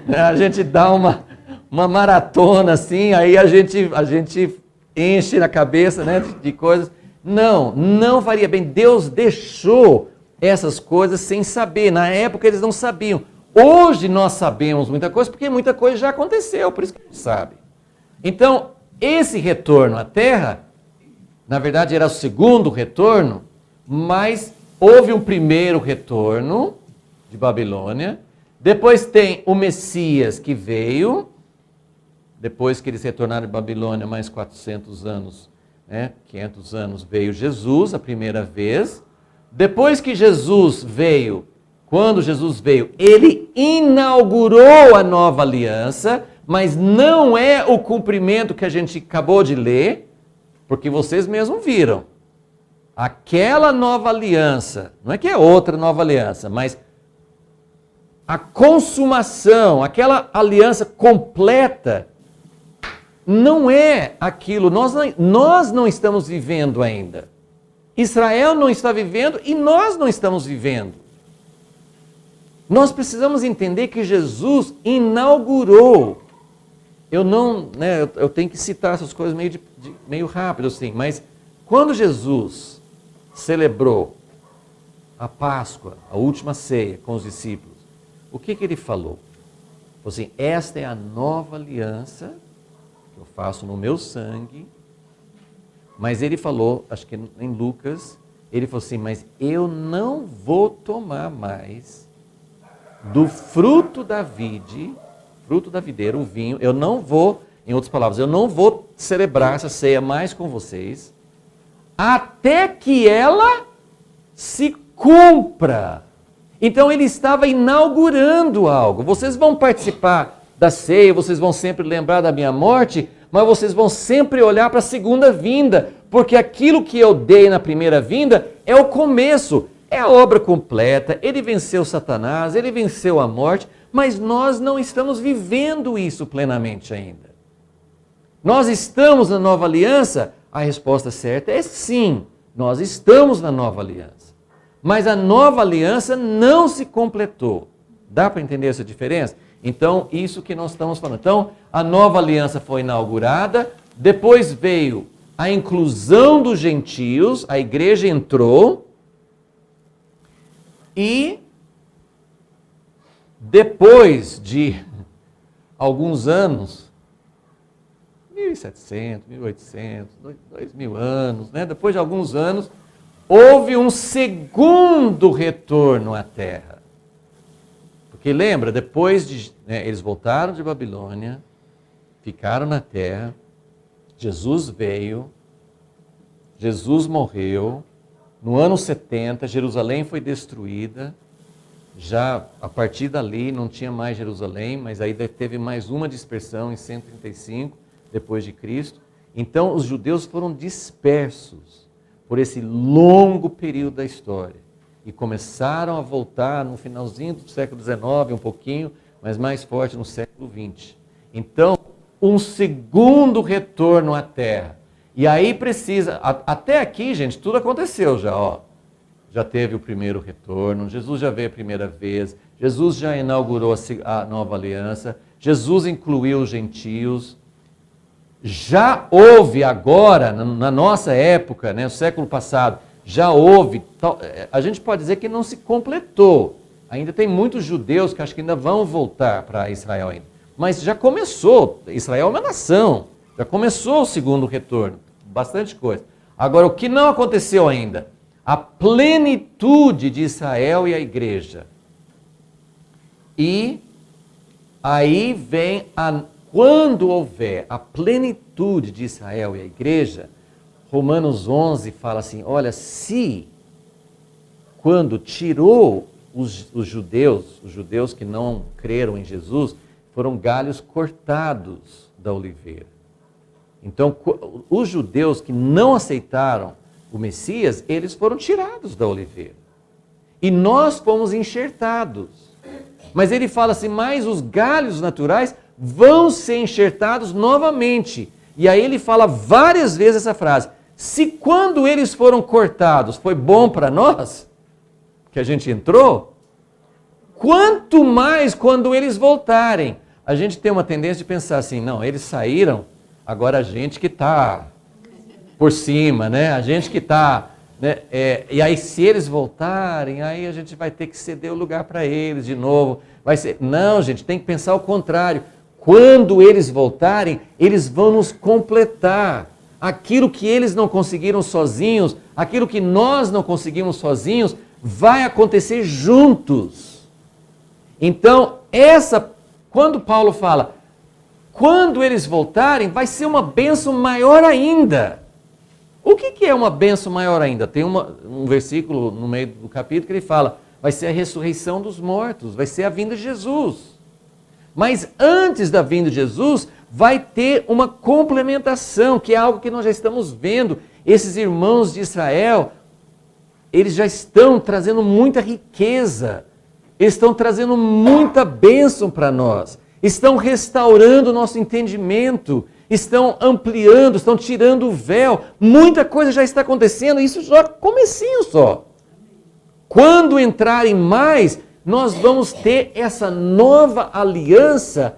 A gente dá uma maratona assim, aí a gente enche na cabeça, né, de coisas. Não faria bem. Deus deixou essas coisas sem saber. Na época eles não sabiam. Hoje nós sabemos muita coisa, porque muita coisa já aconteceu, por isso que a gente sabe. Então, esse retorno à terra, na verdade era o segundo retorno, mas houve um primeiro retorno de Babilônia, depois tem o Messias que veio, depois que eles retornaram de Babilônia, mais 400 anos né? 500 anos veio Jesus a primeira vez. Depois que Jesus veio, quando Jesus veio, ele inaugurou a nova aliança, mas não é o cumprimento que a gente acabou de ler, porque vocês mesmos viram. Aquela nova aliança, não é que é outra nova aliança, mas a consumação, aquela aliança completa, não é aquilo, nós não estamos vivendo ainda. Israel não está vivendo e nós não estamos vivendo. Nós precisamos entender que Jesus inaugurou. Eu tenho que citar essas coisas meio rápido assim, mas quando Jesus celebrou a Páscoa, a última ceia com os discípulos, o que ele falou? Falou assim, esta é a nova aliança que eu faço no meu sangue. Mas ele falou, acho que em Lucas, ele falou assim, mas eu não vou tomar mais do fruto da videira, o vinho, eu não vou, em outras palavras, eu não vou celebrar essa ceia mais com vocês, até que ela se cumpra. Então ele estava inaugurando algo. Vocês vão participar da ceia, vocês vão sempre lembrar da minha morte, mas vocês vão sempre olhar para a segunda vinda, porque aquilo que eu dei na primeira vinda é o começo, é a obra completa, ele venceu Satanás, ele venceu a morte, mas nós não estamos vivendo isso plenamente ainda. Nós estamos na nova aliança? A resposta certa é sim, nós estamos na nova aliança. Mas a nova aliança não se completou. Dá para entender essa diferença? Então, isso que nós estamos falando. Então, a nova aliança foi inaugurada, depois veio a inclusão dos gentios, a igreja entrou, e depois de alguns anos, 1700, 1800, 2000 anos, né? Depois de alguns anos, houve um segundo retorno à terra. Porque lembra, depois de eles voltaram de Babilônia, ficaram na terra, Jesus veio, Jesus morreu, no ano 70 Jerusalém foi destruída, já a partir dali não tinha mais Jerusalém, mas aí teve mais uma dispersão em 135 depois de Cristo. Então os judeus foram dispersos por esse longo período da história. E começaram a voltar no finalzinho do século XIX, um pouquinho, mas mais forte no século XX. Então, um segundo retorno à terra. E aí precisa, até aqui, gente, tudo aconteceu já, ó. Já teve o primeiro retorno, Jesus já veio a primeira vez, Jesus já inaugurou a nova aliança, Jesus incluiu os gentios. Já houve agora, na nossa época, no século passado, já houve, a gente pode dizer que não se completou. Ainda tem muitos judeus que acho que ainda vão voltar para Israel ainda. Mas já começou, Israel é uma nação, já começou o segundo retorno, bastante coisa. Agora, o que não aconteceu ainda? A plenitude de Israel e a igreja. E aí vem, quando houver a plenitude de Israel e a igreja, Romanos 11 fala assim, olha, quando tirou os judeus que não creram em Jesus, foram galhos cortados da oliveira. Então, os judeus que não aceitaram o Messias, eles foram tirados da oliveira. E nós fomos enxertados. Mas ele fala assim, mas os galhos naturais vão ser enxertados novamente. E aí ele fala várias vezes essa frase, se quando eles foram cortados foi bom para nós, que a gente entrou, quanto mais quando eles voltarem. A gente tem uma tendência de pensar assim, não, eles saíram, agora a gente que está por cima, né? A gente que está, né? E aí se eles voltarem, aí a gente vai ter que ceder o lugar para eles de novo. Vai ser, não, gente, tem que pensar o contrário. Quando eles voltarem, eles vão nos completar. Aquilo que eles não conseguiram sozinhos, aquilo que nós não conseguimos sozinhos, vai acontecer juntos. Então, quando Paulo fala, quando eles voltarem, vai ser uma bênção maior ainda. O que é uma bênção maior ainda? Tem um versículo no meio do capítulo que ele fala, vai ser a ressurreição dos mortos, vai ser a vinda de Jesus. Mas antes da vinda de Jesus, vai ter uma complementação, que é algo que nós já estamos vendo. Esses irmãos de Israel, eles já estão trazendo muita riqueza, eles estão trazendo muita bênção para nós, estão restaurando o nosso entendimento, estão ampliando, estão tirando o véu, muita coisa já está acontecendo, isso já é comecinho só. Quando entrarem mais, nós vamos ter essa nova aliança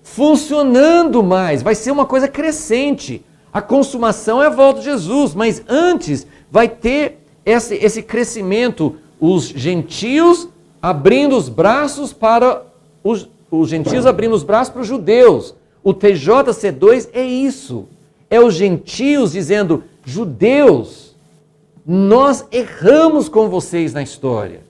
funcionando mais, vai ser uma coisa crescente. A consumação é a volta de Jesus, mas antes vai ter esse crescimento, os gentios abrindo os braços para os gentios abrindo os braços para os judeus. O TJC2 é isso. É os gentios dizendo, judeus, nós erramos com vocês na história.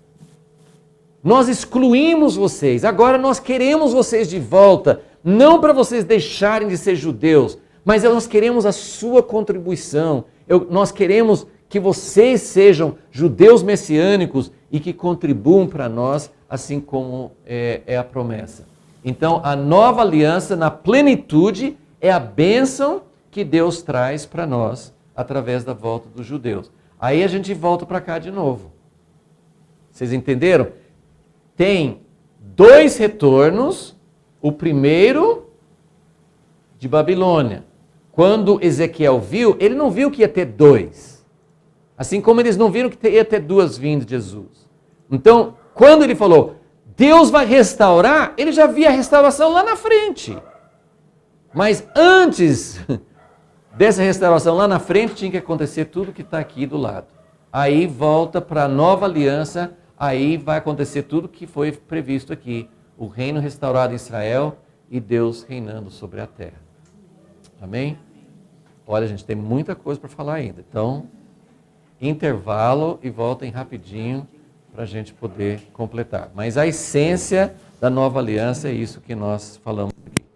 Nós excluímos vocês, agora nós queremos vocês de volta, não para vocês deixarem de ser judeus, mas nós queremos a sua contribuição. Nós queremos que vocês sejam judeus messiânicos e que contribuam para nós, assim como é a promessa. Então, a nova aliança, na plenitude, é a bênção que Deus traz para nós, através da volta dos judeus. Aí a gente volta para cá de novo. Vocês entenderam? Tem 2 retornos, o primeiro de Babilônia. Quando Ezequiel viu, ele não viu que ia ter 2. Assim como eles não viram que ia ter 2 vindas de Jesus. Então, quando ele falou, Deus vai restaurar, ele já via a restauração lá na frente. Mas antes dessa restauração lá na frente, tinha que acontecer tudo que está aqui do lado. Aí volta para a nova aliança, aí vai acontecer tudo que foi previsto aqui. O reino restaurado em Israel e Deus reinando sobre a terra. Amém? Olha, a gente tem muita coisa para falar ainda. Então, intervalo e voltem rapidinho para a gente poder completar. Mas a essência da nova aliança é isso que nós falamos aqui.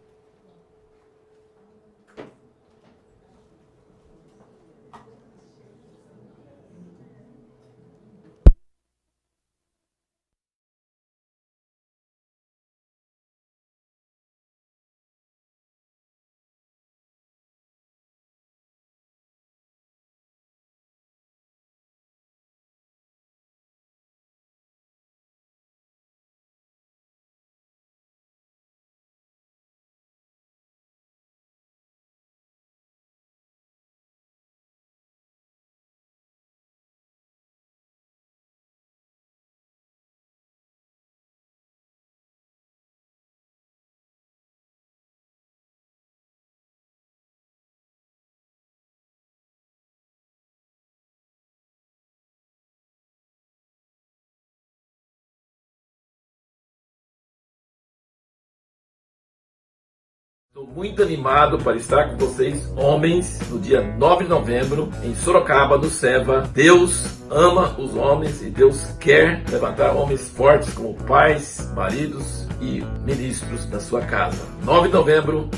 Estou muito animado para estar com vocês, homens, no dia 9 de novembro, em Sorocaba, no SEVA. Deus ama os homens e Deus quer levantar homens fortes como pais, maridos e ministros da sua casa. 9 de novembro,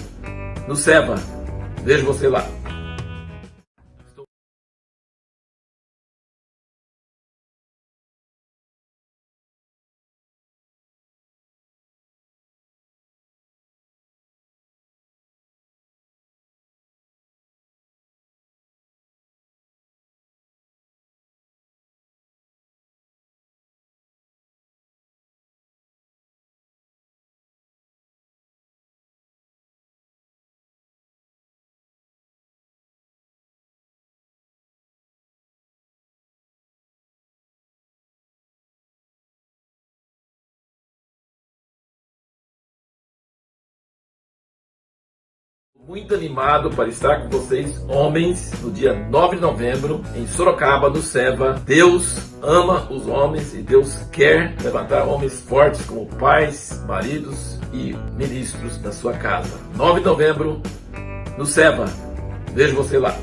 no SEVA. Vejo você lá. Muito animado para estar com vocês, homens, no dia 9 de novembro, em Sorocaba, no SEVA. Deus ama os homens e Deus quer levantar homens fortes como pais, maridos e ministros da sua casa. 9 de novembro, no SEVA. Vejo você lá.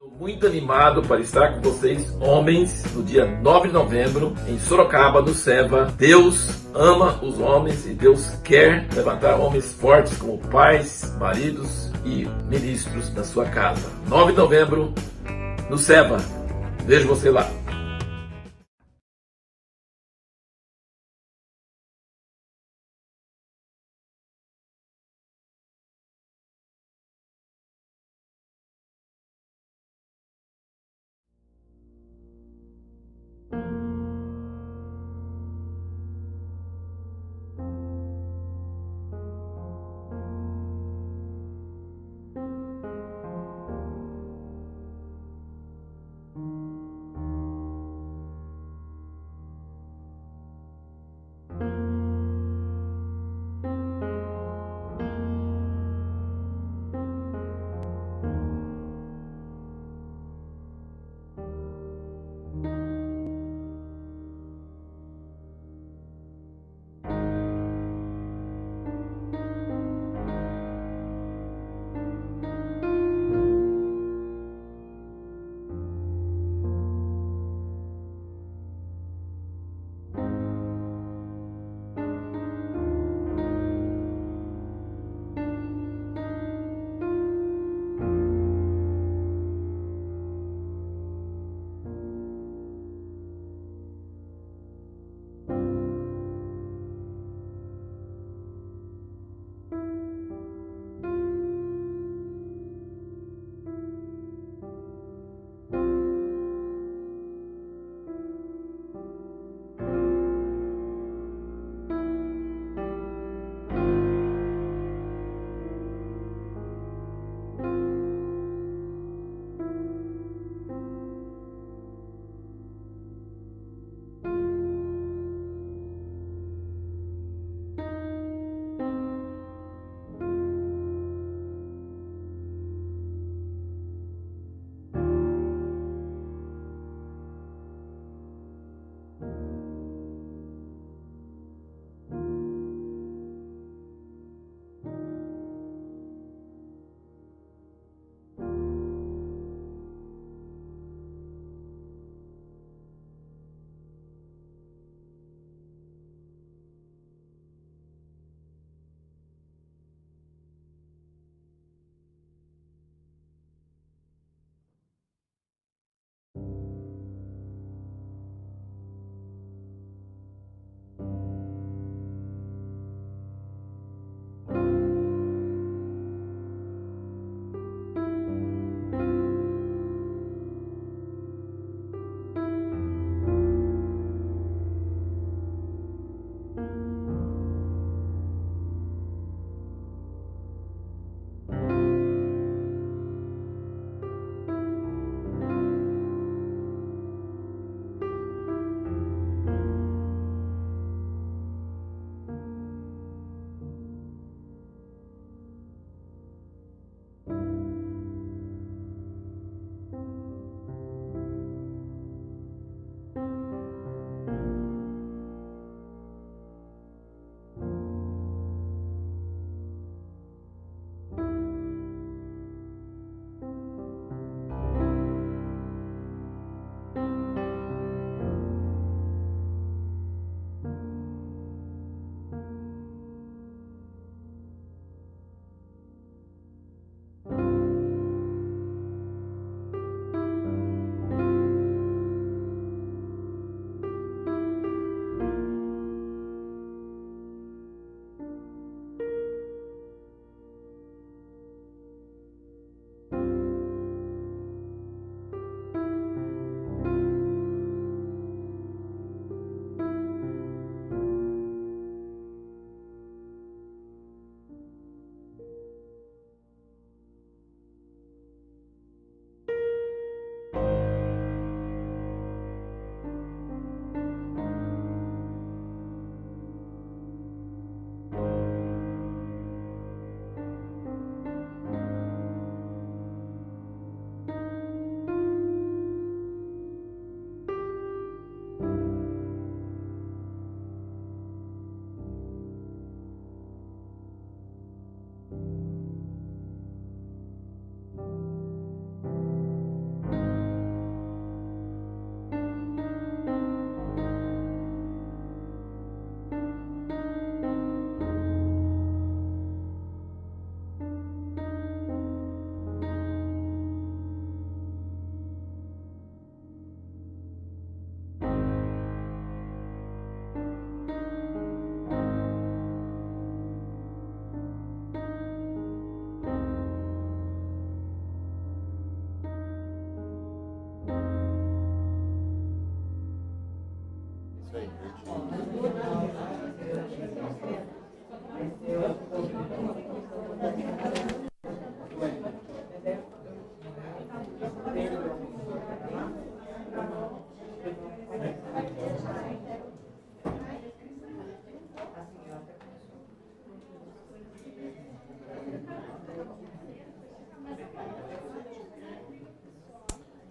Estou muito animado para estar com vocês, homens, no dia 9 de novembro, em Sorocaba, no SEVA. Deus ama os homens e Deus quer levantar homens fortes como pais, maridos e ministros da sua casa. 9 de novembro, no SEVA. Vejo você lá.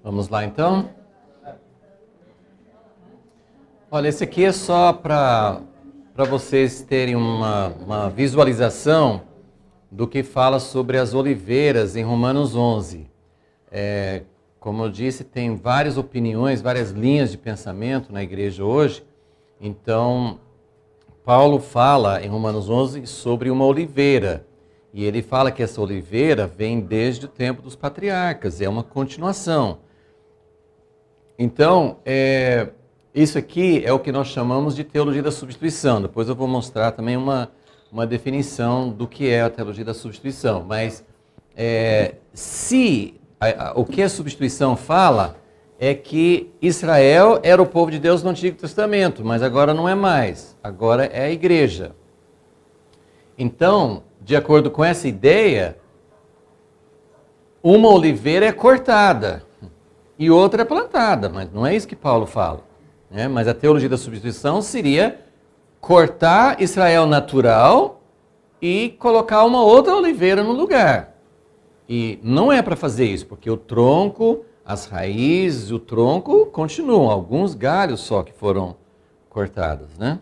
Vamos lá então? Olha, esse aqui é só para vocês terem uma visualização do que fala sobre as oliveiras em Romanos 11. Como eu disse, tem várias opiniões, várias linhas de pensamento na igreja hoje. Então, Paulo fala em Romanos 11 sobre uma oliveira. E ele fala que essa oliveira vem desde o tempo dos patriarcas, é uma continuação. Então, isso aqui é o que nós chamamos de teologia da substituição. Depois eu vou mostrar também uma definição do que é a teologia da substituição. Mas o que a substituição fala é que Israel era o povo de Deus no Antigo Testamento, mas agora não é mais. Agora é a igreja. Então, de acordo com essa ideia, uma oliveira é cortada e outra é plantada, mas não é isso que Paulo fala, né? Mas a teologia da substituição seria cortar Israel natural e colocar uma outra oliveira no lugar. E não é para fazer isso, porque o tronco, as raízes, o tronco continuam, alguns galhos só que foram cortados, né?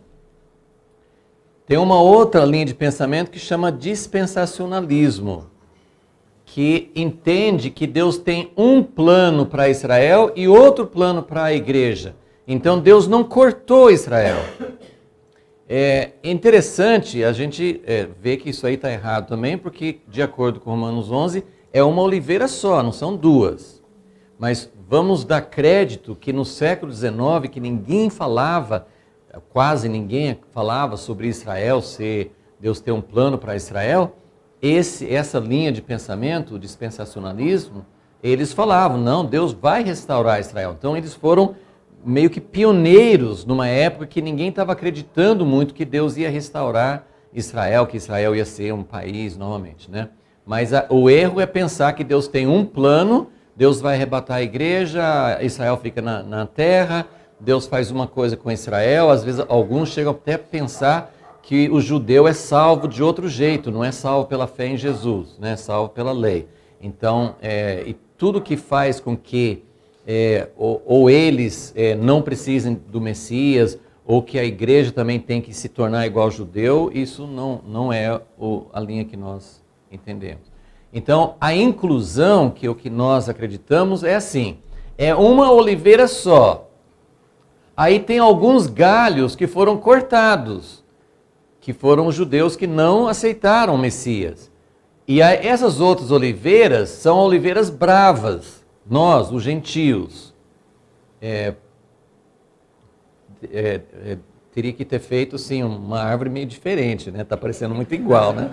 Tem uma outra linha de pensamento que chama dispensacionalismo, que entende que Deus tem um plano para Israel e outro plano para a igreja. Então Deus não cortou Israel. É interessante a gente ver que isso aí está errado também, porque de acordo com Romanos 11, é uma oliveira só, não são duas. Mas vamos dar crédito que no século XIX, que ninguém falava, quase ninguém falava sobre Israel, se Deus tem um plano para Israel, essa linha de pensamento, o dispensacionalismo, eles falavam, não, Deus vai restaurar Israel. Então eles foram meio que pioneiros numa época que ninguém estava acreditando muito que Deus ia restaurar Israel, que Israel ia ser um país novamente, né? Mas o erro é pensar que Deus tem um plano, Deus vai arrebatar a igreja, Israel fica na terra, Deus faz uma coisa com Israel. Às vezes alguns chegam até a pensar que o judeu é salvo de outro jeito, não é salvo pela fé em Jesus, né? É salvo pela lei. Então, e tudo que faz com que ou eles não precisem do Messias, ou que a igreja também tem que se tornar igual ao judeu, isso não é a linha que nós entendemos. Então, a inclusão, que é o que nós acreditamos, é assim, é uma oliveira só. Aí tem alguns galhos que foram cortados, que foram os judeus que não aceitaram o Messias. E essas outras oliveiras são oliveiras bravas, nós, os gentios. Teria que ter feito, sim, uma árvore meio diferente, né? Está parecendo muito igual, né?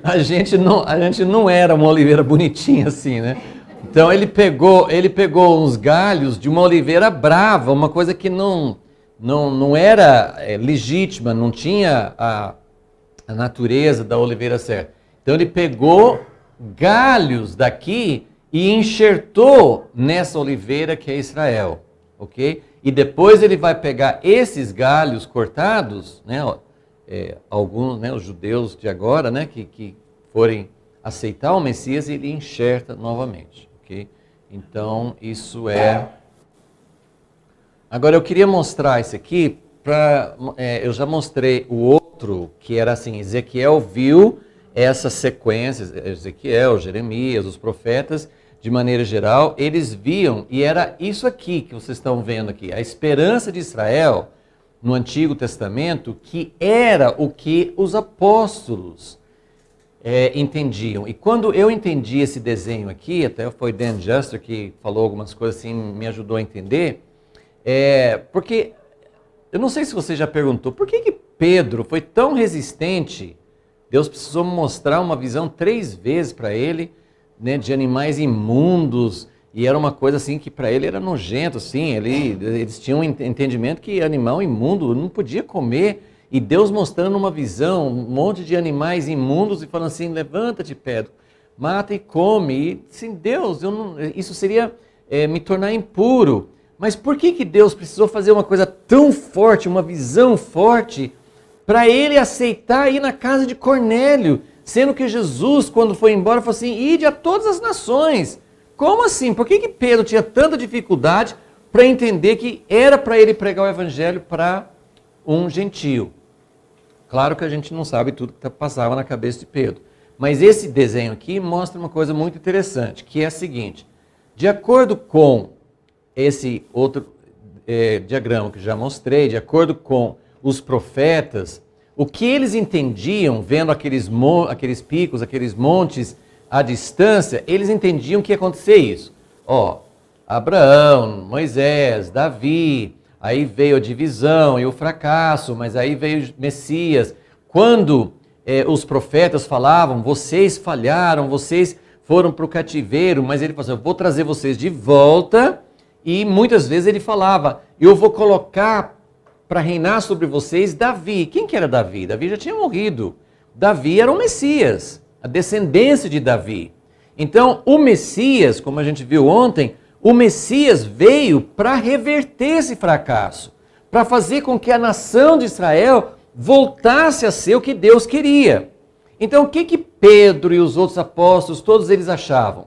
A gente não era uma oliveira bonitinha assim, né? Então ele pegou uns galhos de uma oliveira brava, uma coisa que não era legítima, não tinha a natureza da oliveira certa. Então ele pegou galhos daqui e enxertou nessa oliveira que é Israel, ok? E depois ele vai pegar esses galhos cortados, né? Alguns, né, os judeus de agora, né, que forem aceitar o Messias, ele enxerta novamente, ok? Então isso é... Agora eu queria mostrar isso aqui, eu já mostrei o outro, que era assim, Ezequiel viu essa sequência, Ezequiel, Jeremias, os profetas, de maneira geral, eles viam, e era isso aqui que vocês estão vendo aqui, a esperança de Israel no Antigo Testamento, que era o que os apóstolos entendiam. E quando eu entendi esse desenho aqui, até foi Dan Juster que falou algumas coisas assim, me ajudou a entender, porque, eu não sei se você já perguntou, por que Pedro foi tão resistente? Deus precisou mostrar uma visão 3 vezes para ele, né, de animais imundos, e era uma coisa assim que para ele era nojento, assim, eles tinham um entendimento que animal imundo não podia comer, e Deus mostrando uma visão, um monte de animais imundos e falando assim, levanta-te, Pedro, mata e come, e assim, Deus, isso seria me tornar impuro. Mas por que Deus precisou fazer uma coisa tão forte, uma visão forte, para ele aceitar ir na casa de Cornélio, sendo que Jesus, quando foi embora, falou assim, ide a todas as nações, Como assim? Por que Pedro tinha tanta dificuldade para entender que era para ele pregar o evangelho para um gentio? Claro que a gente não sabe tudo que passava na cabeça de Pedro. Mas esse desenho aqui mostra uma coisa muito interessante, que é a seguinte. De acordo com esse outro diagrama que já mostrei, de acordo com os profetas, o que eles entendiam, vendo aqueles picos, aqueles montes à distância, eles entendiam que ia acontecer isso. Abraão, Moisés, Davi, aí veio a divisão e o fracasso, mas aí veio Messias. Quando os profetas falavam, vocês falharam, vocês foram para o cativeiro, mas ele falou assim, eu vou trazer vocês de volta, e muitas vezes ele falava, eu vou colocar para reinar sobre vocês Davi. Quem que era Davi? Davi já tinha morrido. Davi era o Messias, a descendência de Davi. Então, o Messias, como a gente viu ontem, o Messias veio para reverter esse fracasso, para fazer com que a nação de Israel voltasse a ser o que Deus queria. Então, o que Pedro e os outros apóstolos, todos eles achavam,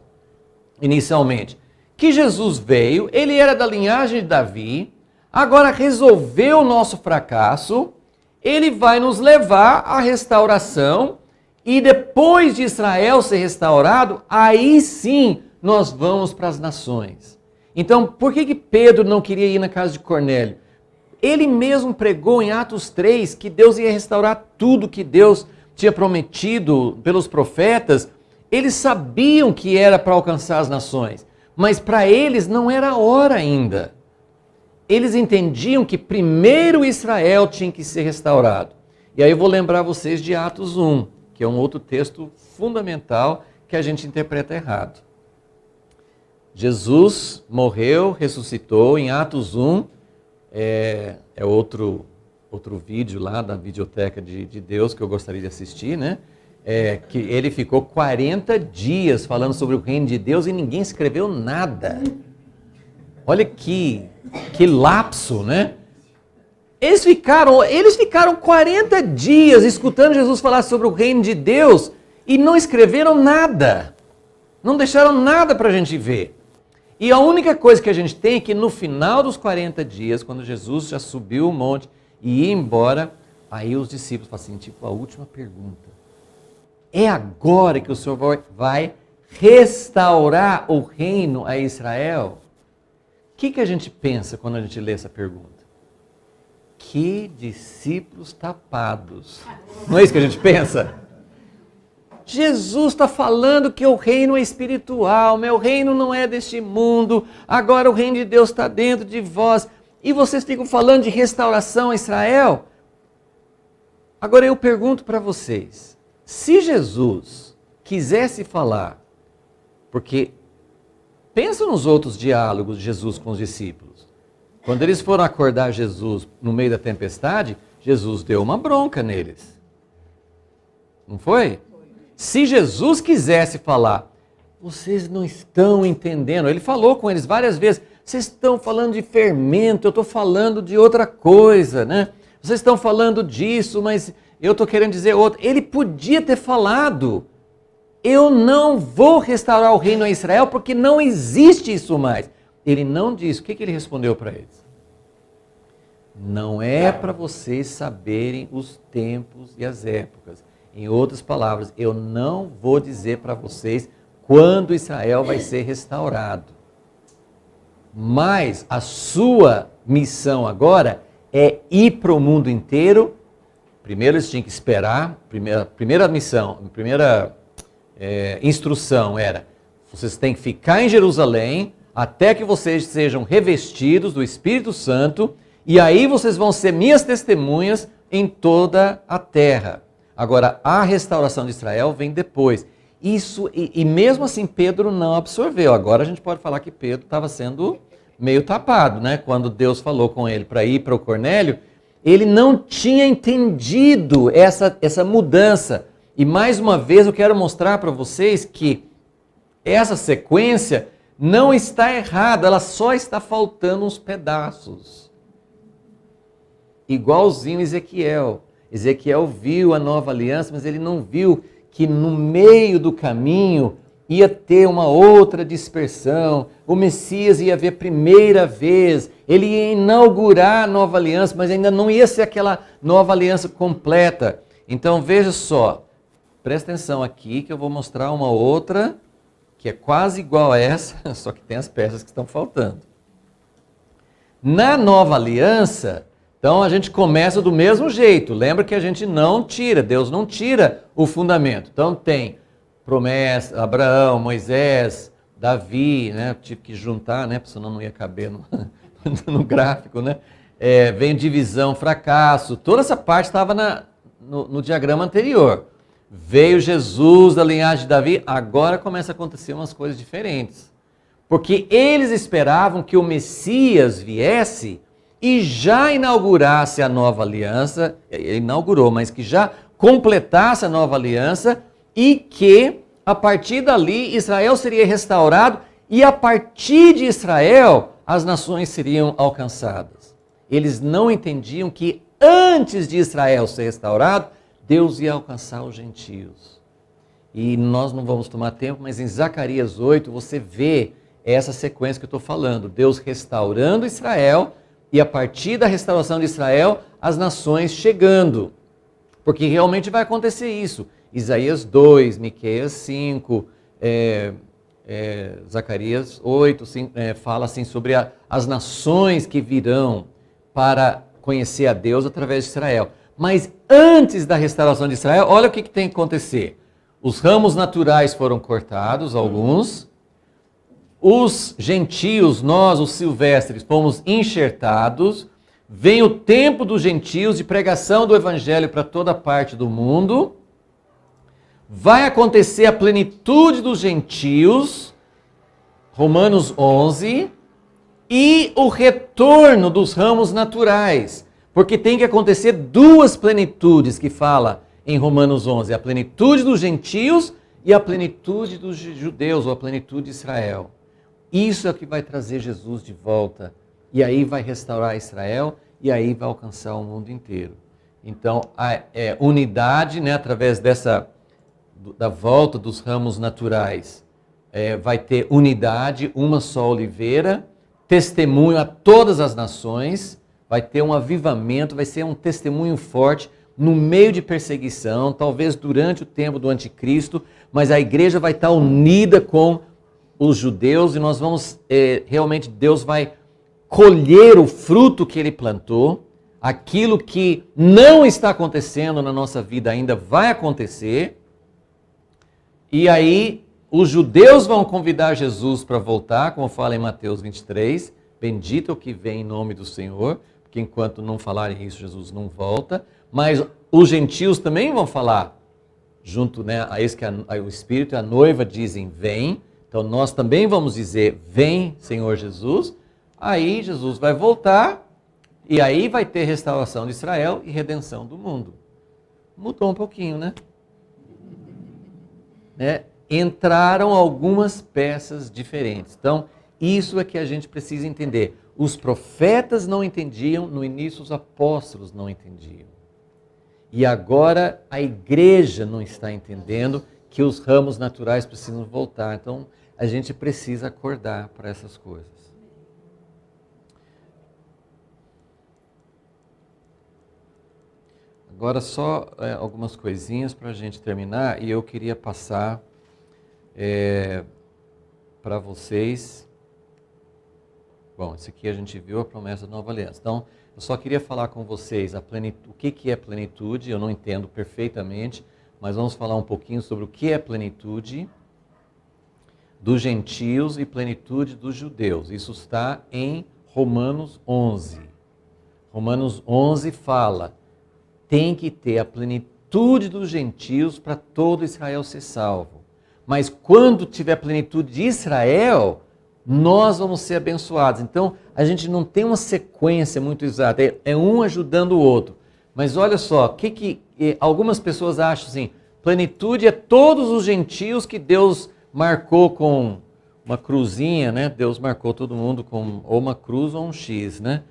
inicialmente? Que Jesus veio, ele era da linhagem de Davi, agora resolveu o nosso fracasso, ele vai nos levar à restauração, e depois de Israel ser restaurado, aí sim nós vamos para as nações. Então, por que Pedro não queria ir na casa de Cornélio? Ele mesmo pregou em Atos 3 que Deus ia restaurar tudo que Deus tinha prometido pelos profetas. Eles sabiam que era para alcançar as nações, mas para eles não era a hora ainda. Eles entendiam que primeiro Israel tinha que ser restaurado. E aí eu vou lembrar vocês de Atos 1, que é um outro texto fundamental que a gente interpreta errado. Jesus morreu, ressuscitou, em Atos 1, é outro vídeo lá da videoteca de Deus que eu gostaria de assistir, né? Que ele ficou 40 dias falando sobre o reino de Deus e ninguém escreveu nada. Olha que lapso, né? Eles ficaram 40 dias escutando Jesus falar sobre o reino de Deus e não escreveram nada. Não deixaram nada para a gente ver. E a única coisa que a gente tem é que no final dos 40 dias, quando Jesus já subiu o monte e ia embora, aí os discípulos falam assim, tipo, a última pergunta. É agora que o Senhor vai restaurar o reino a Israel? O que a gente pensa quando a gente lê essa pergunta? Que discípulos tapados. Não é isso que a gente pensa? Jesus está falando que o reino é espiritual, meu reino não é deste mundo, agora o reino de Deus está dentro de vós, e vocês ficam falando de restauração a Israel? Agora eu pergunto para vocês, se Jesus quisesse falar, porque pensa nos outros diálogos de Jesus com os discípulos, quando eles foram acordar Jesus no meio da tempestade, Jesus deu uma bronca neles, não foi? Se Jesus quisesse falar, vocês não estão entendendo, ele falou com eles várias vezes, vocês estão falando de fermento, eu estou falando de outra coisa, né? Vocês estão falando disso, mas eu estou querendo dizer outra. Ele podia ter falado, eu não vou restaurar o reino a Israel porque não existe isso mais. Ele não disse, o que ele respondeu para eles? Não é para vocês saberem os tempos e as épocas. Em outras palavras, eu não vou dizer para vocês quando Israel vai ser restaurado. Mas a sua missão agora é ir para o mundo inteiro. Primeiro eles tinham que esperar, primeira missão, primeira instrução era, vocês têm que ficar em Jerusalém até que vocês sejam revestidos do Espírito Santo e aí vocês vão ser minhas testemunhas em toda a terra. Agora, a restauração de Israel vem depois. Isso, e mesmo assim Pedro não absorveu. Agora a gente pode falar que Pedro estava sendo meio tapado, né? Quando Deus falou com ele para ir para o Cornélio, ele não tinha entendido essa mudança. E mais uma vez eu quero mostrar para vocês que essa sequência não está errada, ela só está faltando uns pedaços. Igualzinho Ezequiel. Ezequiel viu a nova aliança, mas ele não viu que no meio do caminho ia ter uma outra dispersão, o Messias ia vir primeira vez, ele ia inaugurar a nova aliança, mas ainda não ia ser aquela nova aliança completa. Então veja só, presta atenção aqui que eu vou mostrar uma outra que é quase igual a essa, só que tem as peças que estão faltando. Na nova aliança, então a gente começa do mesmo jeito. Lembra que a gente não tira, Deus não tira o fundamento. Então tem promessa, Abraão, Moisés, Davi, né? Eu tive que juntar, né? Porque senão não ia caber no gráfico, né? Vem divisão, fracasso, toda essa parte estava no diagrama anterior. Veio Jesus da linhagem de Davi, agora começa a acontecer umas coisas diferentes. Porque eles esperavam que o Messias viesse e já inaugurasse a nova aliança, ele inaugurou, mas que já completasse a nova aliança e que a partir dali Israel seria restaurado e a partir de Israel as nações seriam alcançadas. Eles não entendiam que antes de Israel ser restaurado, Deus ia alcançar os gentios. E nós não vamos tomar tempo, mas em Zacarias 8 você vê essa sequência que eu estou falando. Deus restaurando Israel e a partir da restauração de Israel, as nações chegando. Porque realmente vai acontecer isso. Isaías 2, Miqueias 5, Zacarias 8 fala assim sobre as nações que virão para conhecer a Deus através de Israel. Mas antes da restauração de Israel, olha o que tem que acontecer. Os ramos naturais foram cortados, alguns. Os gentios, nós, os silvestres, fomos enxertados. Vem o tempo dos gentios de pregação do evangelho para toda parte do mundo. Vai acontecer a plenitude dos gentios, Romanos 11, e o retorno dos ramos naturais. Porque tem que acontecer duas plenitudes que fala em Romanos 11. A plenitude dos gentios e a plenitude dos judeus, ou a plenitude de Israel. Isso é o que vai trazer Jesus de volta. E aí vai restaurar Israel e aí vai alcançar o mundo inteiro. Então, a unidade, né, através da volta dos ramos naturais, vai ter unidade, uma só oliveira, testemunho a todas as nações, vai ter um avivamento, vai ser um testemunho forte no meio de perseguição, talvez durante o tempo do anticristo, mas a igreja vai estar unida com os judeus e nós vamos, realmente Deus vai colher o fruto que ele plantou, aquilo que não está acontecendo na nossa vida ainda vai acontecer, e aí os judeus vão convidar Jesus para voltar, como fala em Mateus 23, bendito é o que vem em nome do Senhor, porque enquanto não falarem isso, Jesus não volta, mas os gentios também vão falar, junto, né, a esse que o Espírito e a noiva dizem, vem. Então nós também vamos dizer, vem Senhor Jesus, aí Jesus vai voltar e aí vai ter restauração de Israel e redenção do mundo. Mudou um pouquinho, né? Entraram algumas peças diferentes. Então isso é que a gente precisa entender. Os profetas não entendiam, no início os apóstolos não entendiam. E agora a igreja não está entendendo que os ramos naturais precisam voltar. Então, a gente precisa acordar para essas coisas. Agora, só algumas coisinhas para a gente terminar. E eu queria passar para vocês. Bom, esse aqui a gente viu a promessa da nova aliança. Então, eu só queria falar com vocês o que é plenitude. Eu não entendo perfeitamente. Mas vamos falar um pouquinho sobre o que é plenitude dos gentios e plenitude dos judeus. Isso está em Romanos 11. Romanos 11 fala, tem que ter a plenitude dos gentios para todo Israel ser salvo. Mas quando tiver a plenitude de Israel, nós vamos ser abençoados. Então, a gente não tem uma sequência muito exata, é um ajudando o outro. Mas olha só, algumas pessoas acham assim, plenitude é todos os gentios que Deus marcou com uma cruzinha, né? Deus marcou todo mundo com ou uma cruz ou um X, né?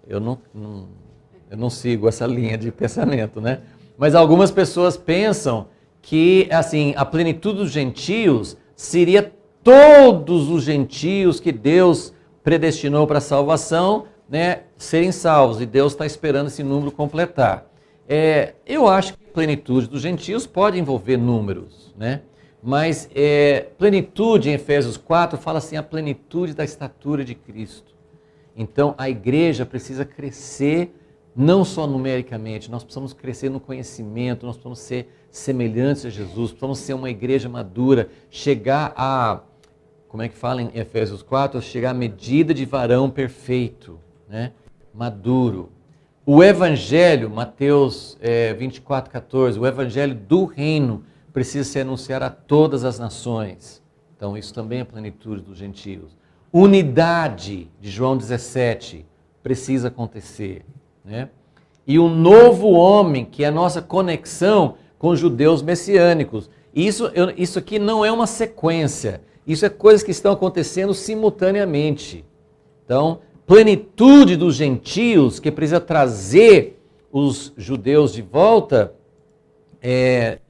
Eu não sigo essa linha de pensamento, né? Mas algumas pessoas pensam que assim, a plenitude dos gentios seria todos os gentios que Deus predestinou para a salvação, né, serem salvos, e Deus está esperando esse número completar. Eu acho que a plenitude dos gentios pode envolver números, né? Mas plenitude em Efésios 4 fala assim, a plenitude da estatura de Cristo. Então a igreja precisa crescer não só numericamente, nós precisamos crescer no conhecimento, nós precisamos ser semelhantes a Jesus, precisamos ser uma igreja madura, chegar a, como é que fala em Efésios 4? Chegar à medida de varão perfeito, né? Maduro. O evangelho, Mateus 24:14, o evangelho do reino precisa ser anunciado a todas as nações. Então isso também é a plenitude dos gentios. Unidade, de João 17, precisa acontecer, né? E um novo homem, que é a nossa conexão com os judeus messiânicos. Isso aqui não é uma sequência, isso é coisas que estão acontecendo simultaneamente. Então, plenitude dos gentios, que precisa trazer os judeus de volta,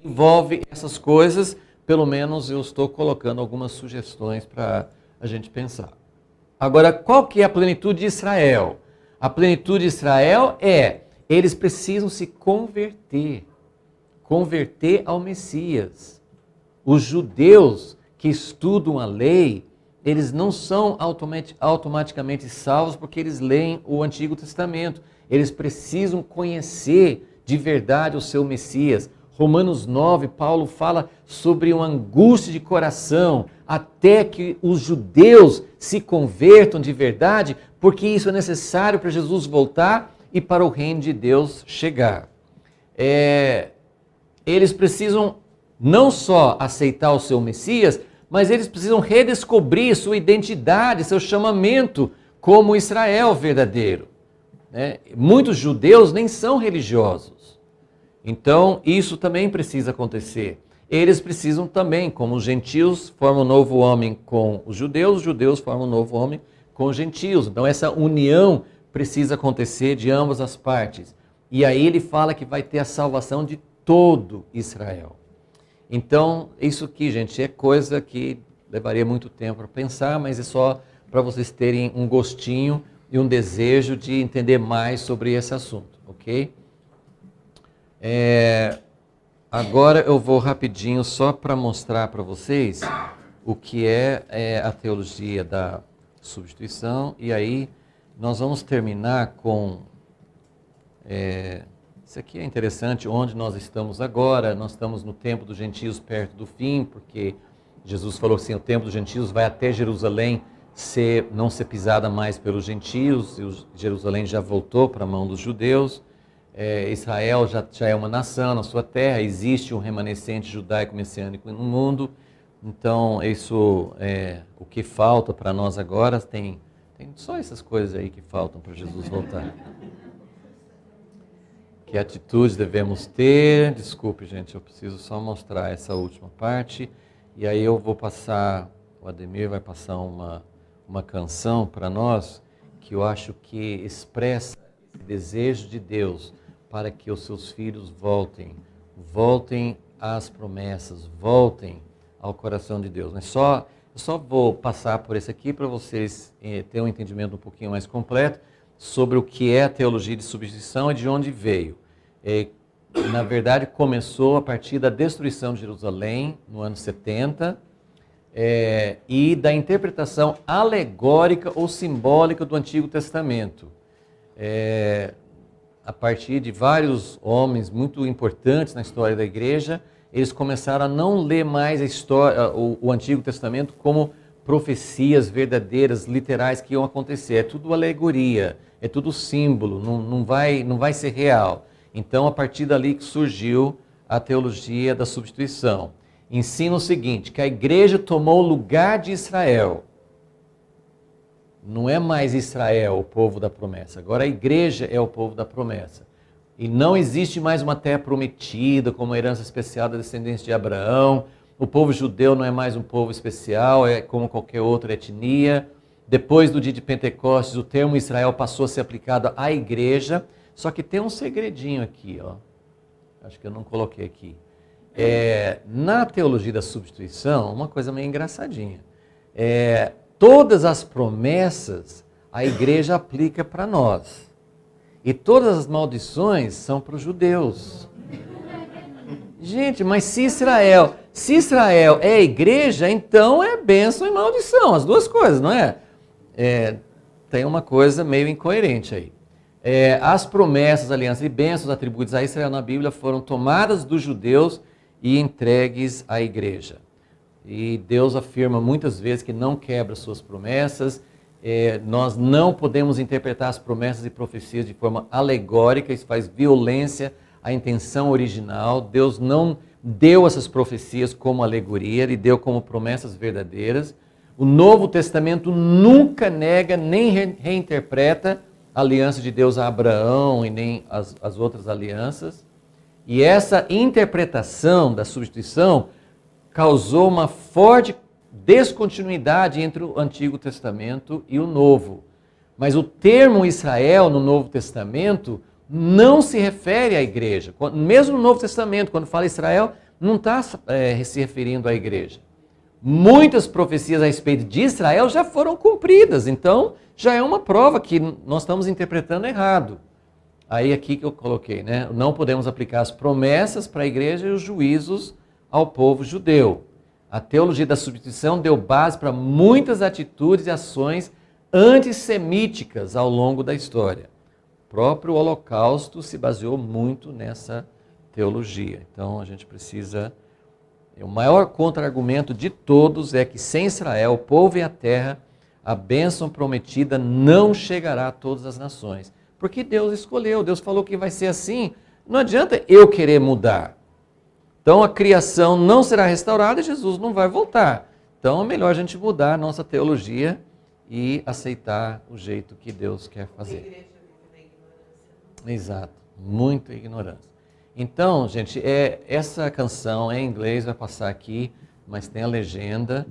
envolve essas coisas. Pelo menos eu estou colocando algumas sugestões para a gente pensar. Agora, qual que é a plenitude de Israel? A plenitude de Israel eles precisam se converter ao Messias. Os judeus que estudam a lei, eles não são automaticamente salvos porque eles leem o Antigo Testamento. Eles precisam conhecer de verdade o seu Messias. Romanos 9, Paulo fala sobre uma angústia de coração, até que os judeus se convertam de verdade, porque isso é necessário para Jesus voltar e para o reino de Deus chegar. Eles precisam não só aceitar o seu Messias, mas eles precisam redescobrir sua identidade, seu chamamento como Israel verdadeiro, né? Muitos judeus nem são religiosos. Então, isso também precisa acontecer. Eles precisam também, como os gentios formam um novo homem com os judeus formam um novo homem com os gentios. Então, essa união precisa acontecer de ambas as partes. E aí ele fala que vai ter a salvação de todo Israel. Então, isso aqui, gente, é coisa que levaria muito tempo para pensar, mas é só para vocês terem um gostinho e um desejo de entender mais sobre esse assunto, ok? Agora eu vou rapidinho só para mostrar para vocês o que é a teologia da substituição, e aí nós vamos terminar com... isso aqui é interessante, onde nós estamos agora. Nós estamos no tempo dos gentios perto do fim, porque Jesus falou assim, o tempo dos gentios vai até Jerusalém não ser pisada mais pelos gentios, e Jerusalém já voltou para a mão dos judeus. Israel já é uma nação na sua terra, existe um remanescente judaico-messiânico no mundo. Então, isso o que falta para nós agora, tem só essas coisas aí que faltam para Jesus voltar. Que atitudes devemos ter? Desculpe, gente, eu preciso só mostrar essa última parte. E aí eu vou passar, o Ademir vai passar uma canção para nós, que eu acho que expressa esse desejo de Deus para que os seus filhos voltem às promessas, voltem ao coração de Deus. Mas eu só vou passar por esse aqui para vocês terem um entendimento um pouquinho mais completo sobre o que é a teologia de substituição e de onde veio. Na verdade, começou a partir da destruição de Jerusalém, no ano 70, e da interpretação alegórica ou simbólica do Antigo Testamento. A partir de vários homens muito importantes na história da igreja, eles começaram a não ler mais a história, o Antigo Testamento como profecias verdadeiras, literais que iam acontecer. É tudo alegoria, é tudo símbolo, não vai ser real. Então, a partir dali que surgiu a teologia da substituição. Ensina o seguinte, que a igreja tomou o lugar de Israel. Não é mais Israel o povo da promessa, agora a igreja é o povo da promessa. E não existe mais uma terra prometida como herança especial da descendência de Abraão. O povo judeu não é mais um povo especial, é como qualquer outra etnia. Depois do dia de Pentecostes, o termo Israel passou a ser aplicado à igreja. Só que tem um segredinho aqui, ó. Acho que eu não coloquei aqui. Na teologia da substituição, uma coisa meio engraçadinha. Todas as promessas a igreja aplica para nós. E todas as maldições são para os judeus. Gente, mas se Israel é a igreja, então é bênção e maldição, as duas coisas, não é? Tem uma coisa meio incoerente aí. As promessas, alianças e bênçãos atribuídas a Israel na Bíblia foram tomadas dos judeus e entregues à igreja. E Deus afirma muitas vezes que não quebra suas promessas. Nós não podemos interpretar as promessas e profecias de forma alegórica, isso faz violência à intenção original. Deus não deu essas profecias como alegoria, Ele deu como promessas verdadeiras. O Novo Testamento nunca nega nem reinterpreta a aliança de Deus a Abraão e nem as outras alianças. E essa interpretação da substituição causou uma forte descontinuidade entre o Antigo Testamento e o Novo. Mas o termo Israel no Novo Testamento não se refere à igreja. Mesmo no Novo Testamento, quando fala Israel, não está se referindo à igreja. Muitas profecias a respeito de Israel já foram cumpridas, então já é uma prova que nós estamos interpretando errado. Aí aqui que eu coloquei, né? Não podemos aplicar as promessas para a igreja e os juízos ao povo judeu. A teologia da substituição deu base para muitas atitudes e ações antissemíticas ao longo da história. O próprio Holocausto se baseou muito nessa teologia. Então a gente precisa... O maior contra-argumento de todos é que sem Israel, o povo e a terra, a bênção prometida não chegará a todas as nações. Porque Deus escolheu, Deus falou que vai ser assim. Não adianta eu querer mudar. Então a criação não será restaurada e Jesus não vai voltar. Então é melhor a gente mudar a nossa teologia e aceitar o jeito que Deus quer fazer. Exato, muita ignorância. Então, gente, essa canção é em inglês, vai passar aqui, mas tem a legenda.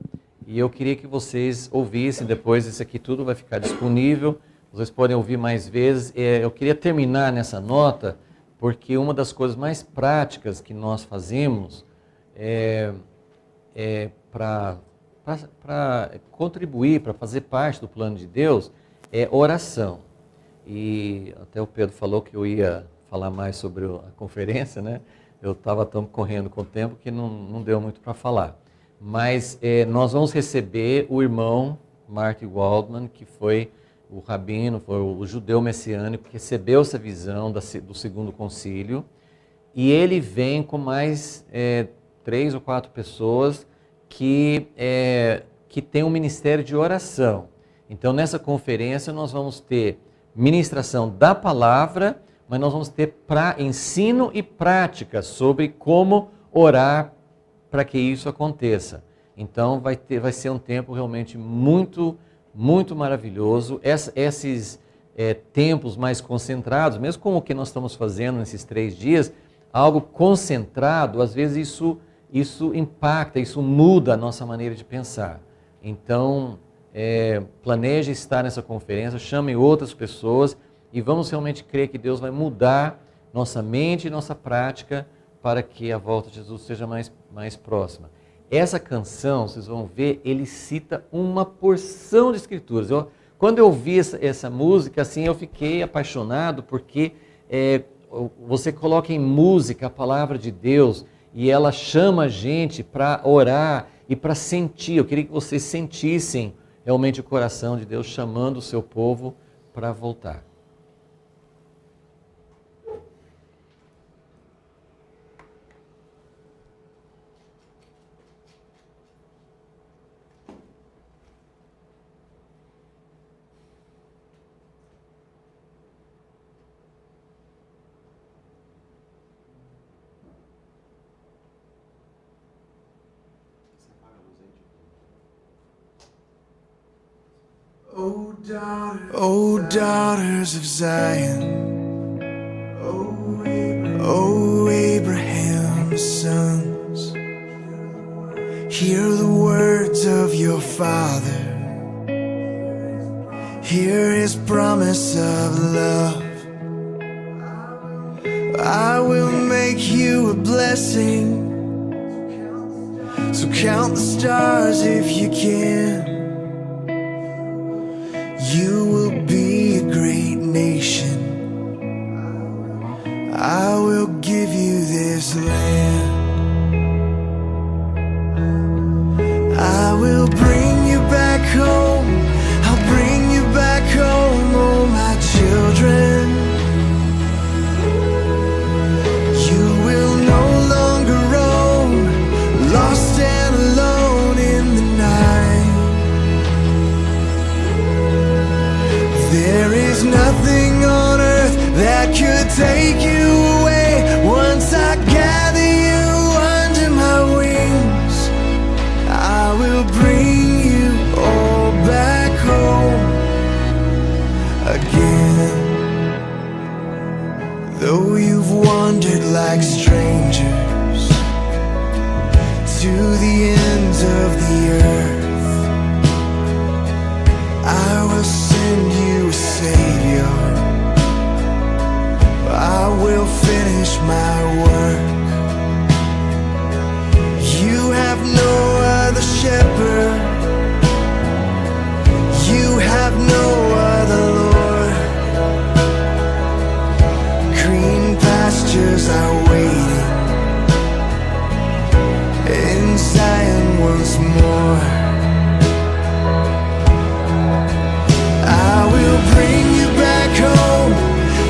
E eu queria que vocês ouvissem depois, isso aqui tudo vai ficar disponível. Vocês podem ouvir mais vezes. Eu queria terminar nessa nota, porque uma das coisas mais práticas que nós fazemos para contribuir, para fazer parte do plano de Deus, é oração. E até o Pedro falou que eu ia falar mais sobre a conferência, né? Eu estava tão correndo com o tempo que não deu muito para falar. Mas nós vamos receber o irmão Martin Waldman, que foi o rabino, foi o judeu messiânico, que recebeu essa visão do segundo concílio, e ele vem com mais 3 ou 4 pessoas que têm um ministério de oração. Então, nessa conferência, nós vamos ter ministração da palavra, mas nós vamos ter ensino e prática sobre como orar para que isso aconteça. Então vai ser um tempo realmente muito, muito maravilhoso. Esses tempos mais concentrados, mesmo como o que nós estamos fazendo nesses 3 dias, algo concentrado, às vezes isso impacta, isso muda a nossa maneira de pensar. Então, planeje estar nessa conferência, chame outras pessoas, e vamos realmente crer que Deus vai mudar nossa mente e nossa prática para que a volta de Jesus seja mais próxima. Essa canção, vocês vão ver, ele cita uma porção de escrituras. Quando eu ouvi essa música, assim, eu fiquei apaixonado, porque você coloca em música a palavra de Deus e ela chama a gente para orar e para sentir. Eu queria que vocês sentissem realmente o coração de Deus chamando o seu povo para voltar. O daughters of Zion, O Abraham's sons, hear the words of your father, hear his promise of love. I will make you a blessing, Count the stars if you can. You will be a great nation. I will give you this land. I will bring you back home. I'll bring you back home, oh my children. You will no longer roam, lost and alone in the night. There is nothing on earth that could take you away. Once I gather you under my wings, I will bring you all back home again. Though you've wandered like strangers to the ends of the earth, I will send you a Savior. I will finish my work. You have no other shepherd. You have no other Lord. Green pastures are waiting in Zion once more. I will bring you back home.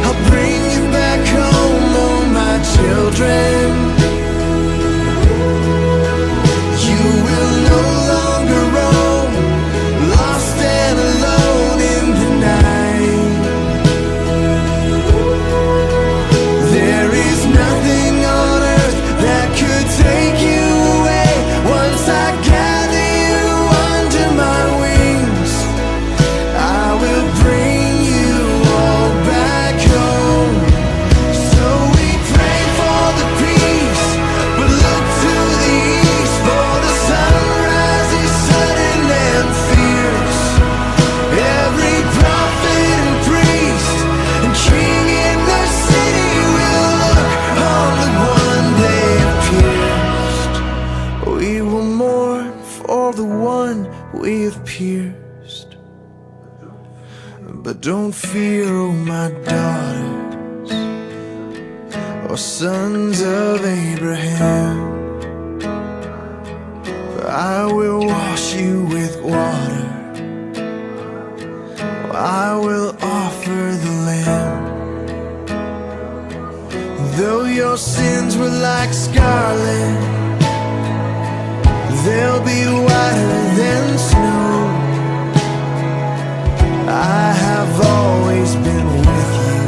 I'll bring you back home, oh my children. You will no longer roam, lost and alone in the night. There is nothing on earth that could take you away. Once I gather you under my wings, I will bring you all back home. So we pray for the peace, but look to the east, for the sunrise is sudden and fierce. Every prophet and priest and king in the city will look on the one they pierced. We will mourn for the one we have pierced. But don't fear, oh my daughters, or sons of Abraham. For I will wash you with water. I will offer the Lamb. Though your sins were like scarlet, they'll be whiter than snow. I have always been with you.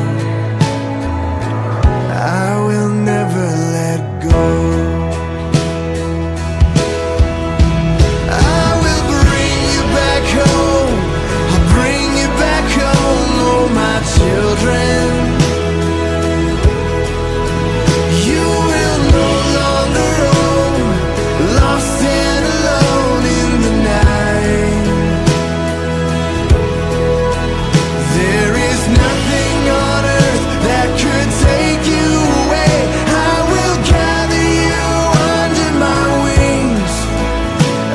I will never let go. I will bring you back home. I'll bring you back home, oh my children. You will no longer roam, lost and alone in the night. There is nothing on earth that could take you away. I will gather you under my wings.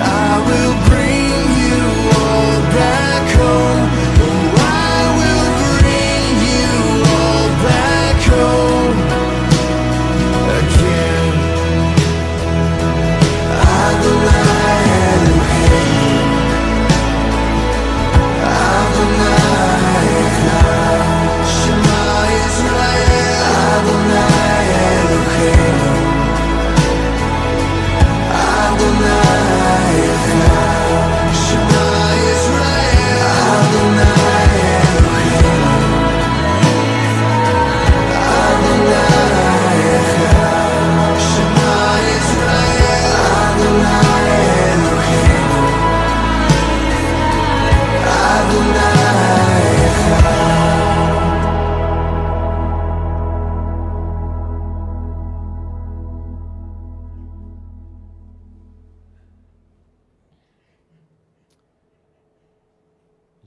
I will bring you all back home. Oh, I will bring you all back home again. Adonai Elohim, Adonai Echad, Shema Yisrael, Adonai Elohim, Adonai Echad, Shema Yisrael, Adonai Elohim, Adonai Echad, Shema Yisrael, Adonai Elohim, Adonai Echad.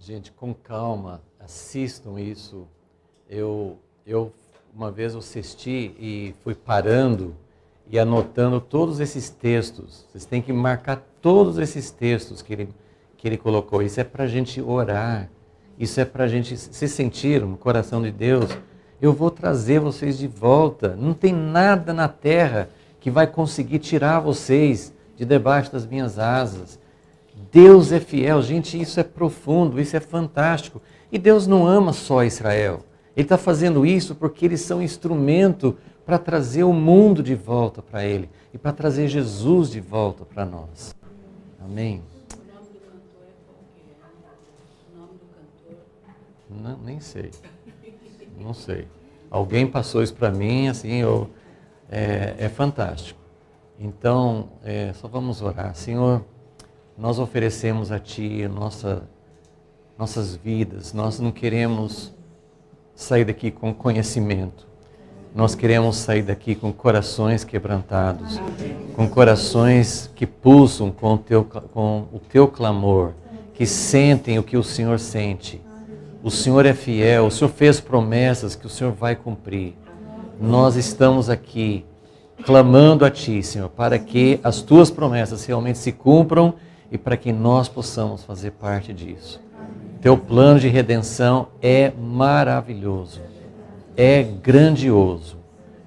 Gente, com calma, assistam isso. Eu uma vez assisti e fui parando e anotando todos esses textos. Vocês têm que marcar todos esses textos que ele colocou. Isso é para a gente orar. Isso é para a gente se sentir no coração de Deus. Eu vou trazer vocês de volta. Não tem nada na terra que vai conseguir tirar vocês de debaixo das minhas asas. Deus é fiel. Gente, isso é profundo, isso é fantástico. E Deus não ama só Israel. Ele está fazendo isso porque eles são instrumento para trazer o mundo de volta para Ele e para trazer Jesus de volta para nós. Amém? O nome do cantor é qual que é? O nome do cantor? Não, nem sei. Não sei. Alguém passou isso para mim, assim, é fantástico. Então, só vamos orar. Senhor, nós oferecemos a Ti nossas vidas. Nós não queremos sair daqui com conhecimento. Nós queremos sair daqui com corações quebrantados, com corações que pulsam com o Teu clamor, que sentem o que o Senhor sente. O Senhor é fiel, o Senhor fez promessas que o Senhor vai cumprir. Nós estamos aqui clamando a Ti, Senhor, para que as Tuas promessas realmente se cumpram e para que nós possamos fazer parte disso. Teu plano de redenção é maravilhoso, é grandioso.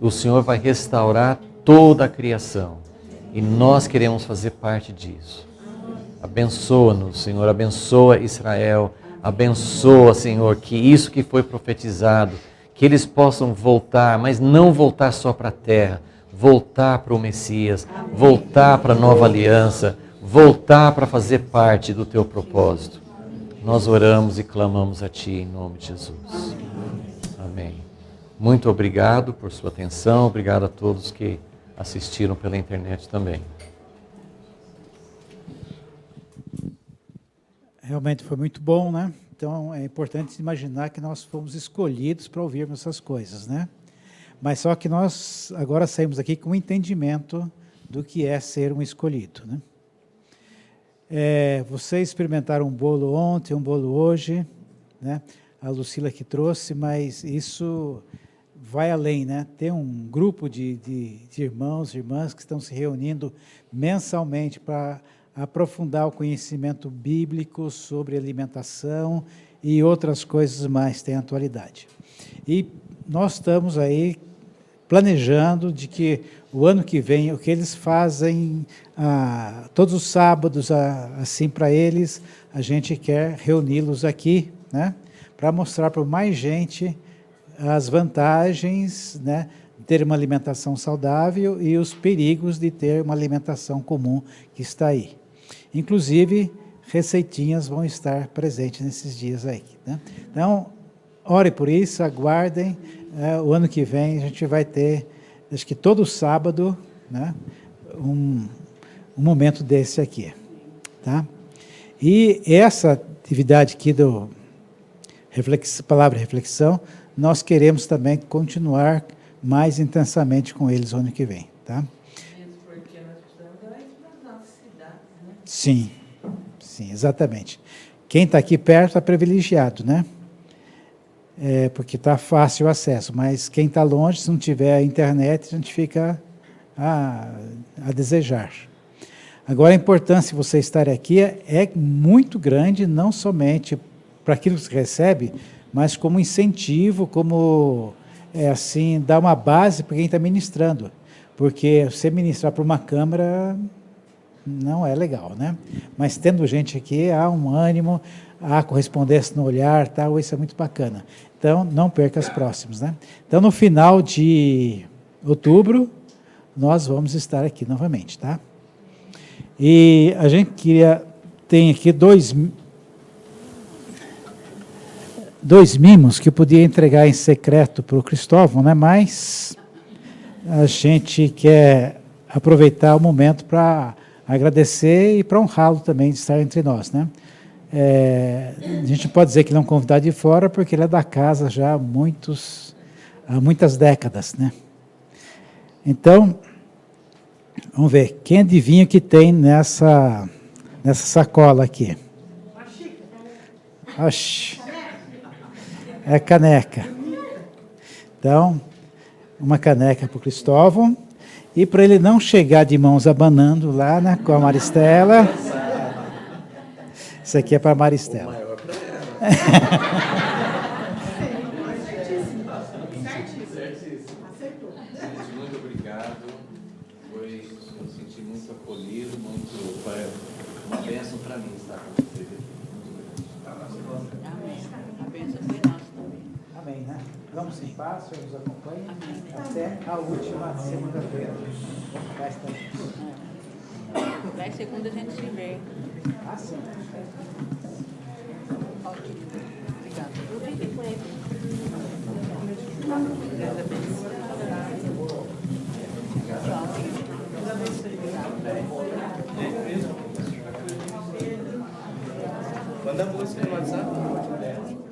O Senhor vai restaurar toda a criação e nós queremos fazer parte disso. Abençoa-nos, Senhor, abençoa Israel, abençoa, Senhor, que isso que foi profetizado, que eles possam voltar, mas não voltar só para a terra, voltar para o Messias, voltar para a nova aliança, voltar para fazer parte do Teu propósito. Nós oramos e clamamos a Ti em nome de Jesus. Amém. Muito obrigado por sua atenção, obrigado a todos que assistiram pela internet também. Realmente foi muito bom, né? Então é importante imaginar que nós fomos escolhidos para ouvirmos essas coisas, né? Mas só que nós agora saímos aqui com o entendimento do que é ser um escolhido, né? Vocês experimentaram um bolo ontem, um bolo hoje, né? A Lucila que trouxe, mas isso vai além, né? Tem um grupo de irmãos e irmãs que estão se reunindo mensalmente para aprofundar o conhecimento bíblico sobre alimentação e outras coisas mais que têm atualidade. E nós estamos aí planejando de que o ano que vem, o que eles fazem todos os sábados, assim para eles, a gente quer reuni-los aqui, né, para mostrar para mais gente as vantagens, né, de ter uma alimentação saudável e os perigos de ter uma alimentação comum que está aí. Inclusive, receitinhas vão estar presentes nesses dias aí, né? Então, ore por isso, aguardem. O ano que vem a gente vai ter, acho que todo sábado, né, um momento desse aqui, tá? E essa atividade aqui do Palavra e Reflexão, nós queremos também continuar mais intensamente com eles no ano que vem, tá? Mesmo porque nós precisamos dar isso nas nossas cidades, né? Sim, sim, exatamente. Quem está aqui perto está privilegiado, né? Porque está fácil o acesso, mas quem está longe, se não tiver a internet, a gente fica a desejar. Agora, a importância de você estar aqui é muito grande, não somente para aquilo que você recebe, mas como incentivo, como, assim, dar uma base para quem está ministrando. Porque você ministrar para uma câmera não é legal, né? Mas tendo gente aqui, há um ânimo, há correspondência no olhar, tal, isso é muito bacana. Então, não perca as próximas, né? Então, no final de outubro, nós vamos estar aqui novamente, tá? E a gente tem aqui dois mimos que eu podia entregar em secreto para o Cristóvão, né? Mas a gente quer aproveitar o momento para agradecer e para honrá-lo também de estar entre nós, né? A gente pode dizer que ele é um convidado de fora, porque ele é da casa já há muitas décadas, né? Então, vamos ver, quem adivinha o que tem nessa sacola aqui? Oxi, é caneca. Então, uma caneca para o Cristóvão E para ele não chegar de mãos abanando lá, né, com a Maristela. Isso aqui é para a Maristela. Maior para ela. Muito obrigado. Eu senti muito acolhido, foi uma bênção para mim estar com vocês aqui. Amém. A bênção foi nossa também. Amém, né? Vamos em paz, o Senhor nos acompanhe. Até a última segunda-feira. Vai estar juntos. Daí segunda a gente se vê. Ah, sim. Ótimo. Obrigada. Deus abençoe. Manda a música no WhatsApp.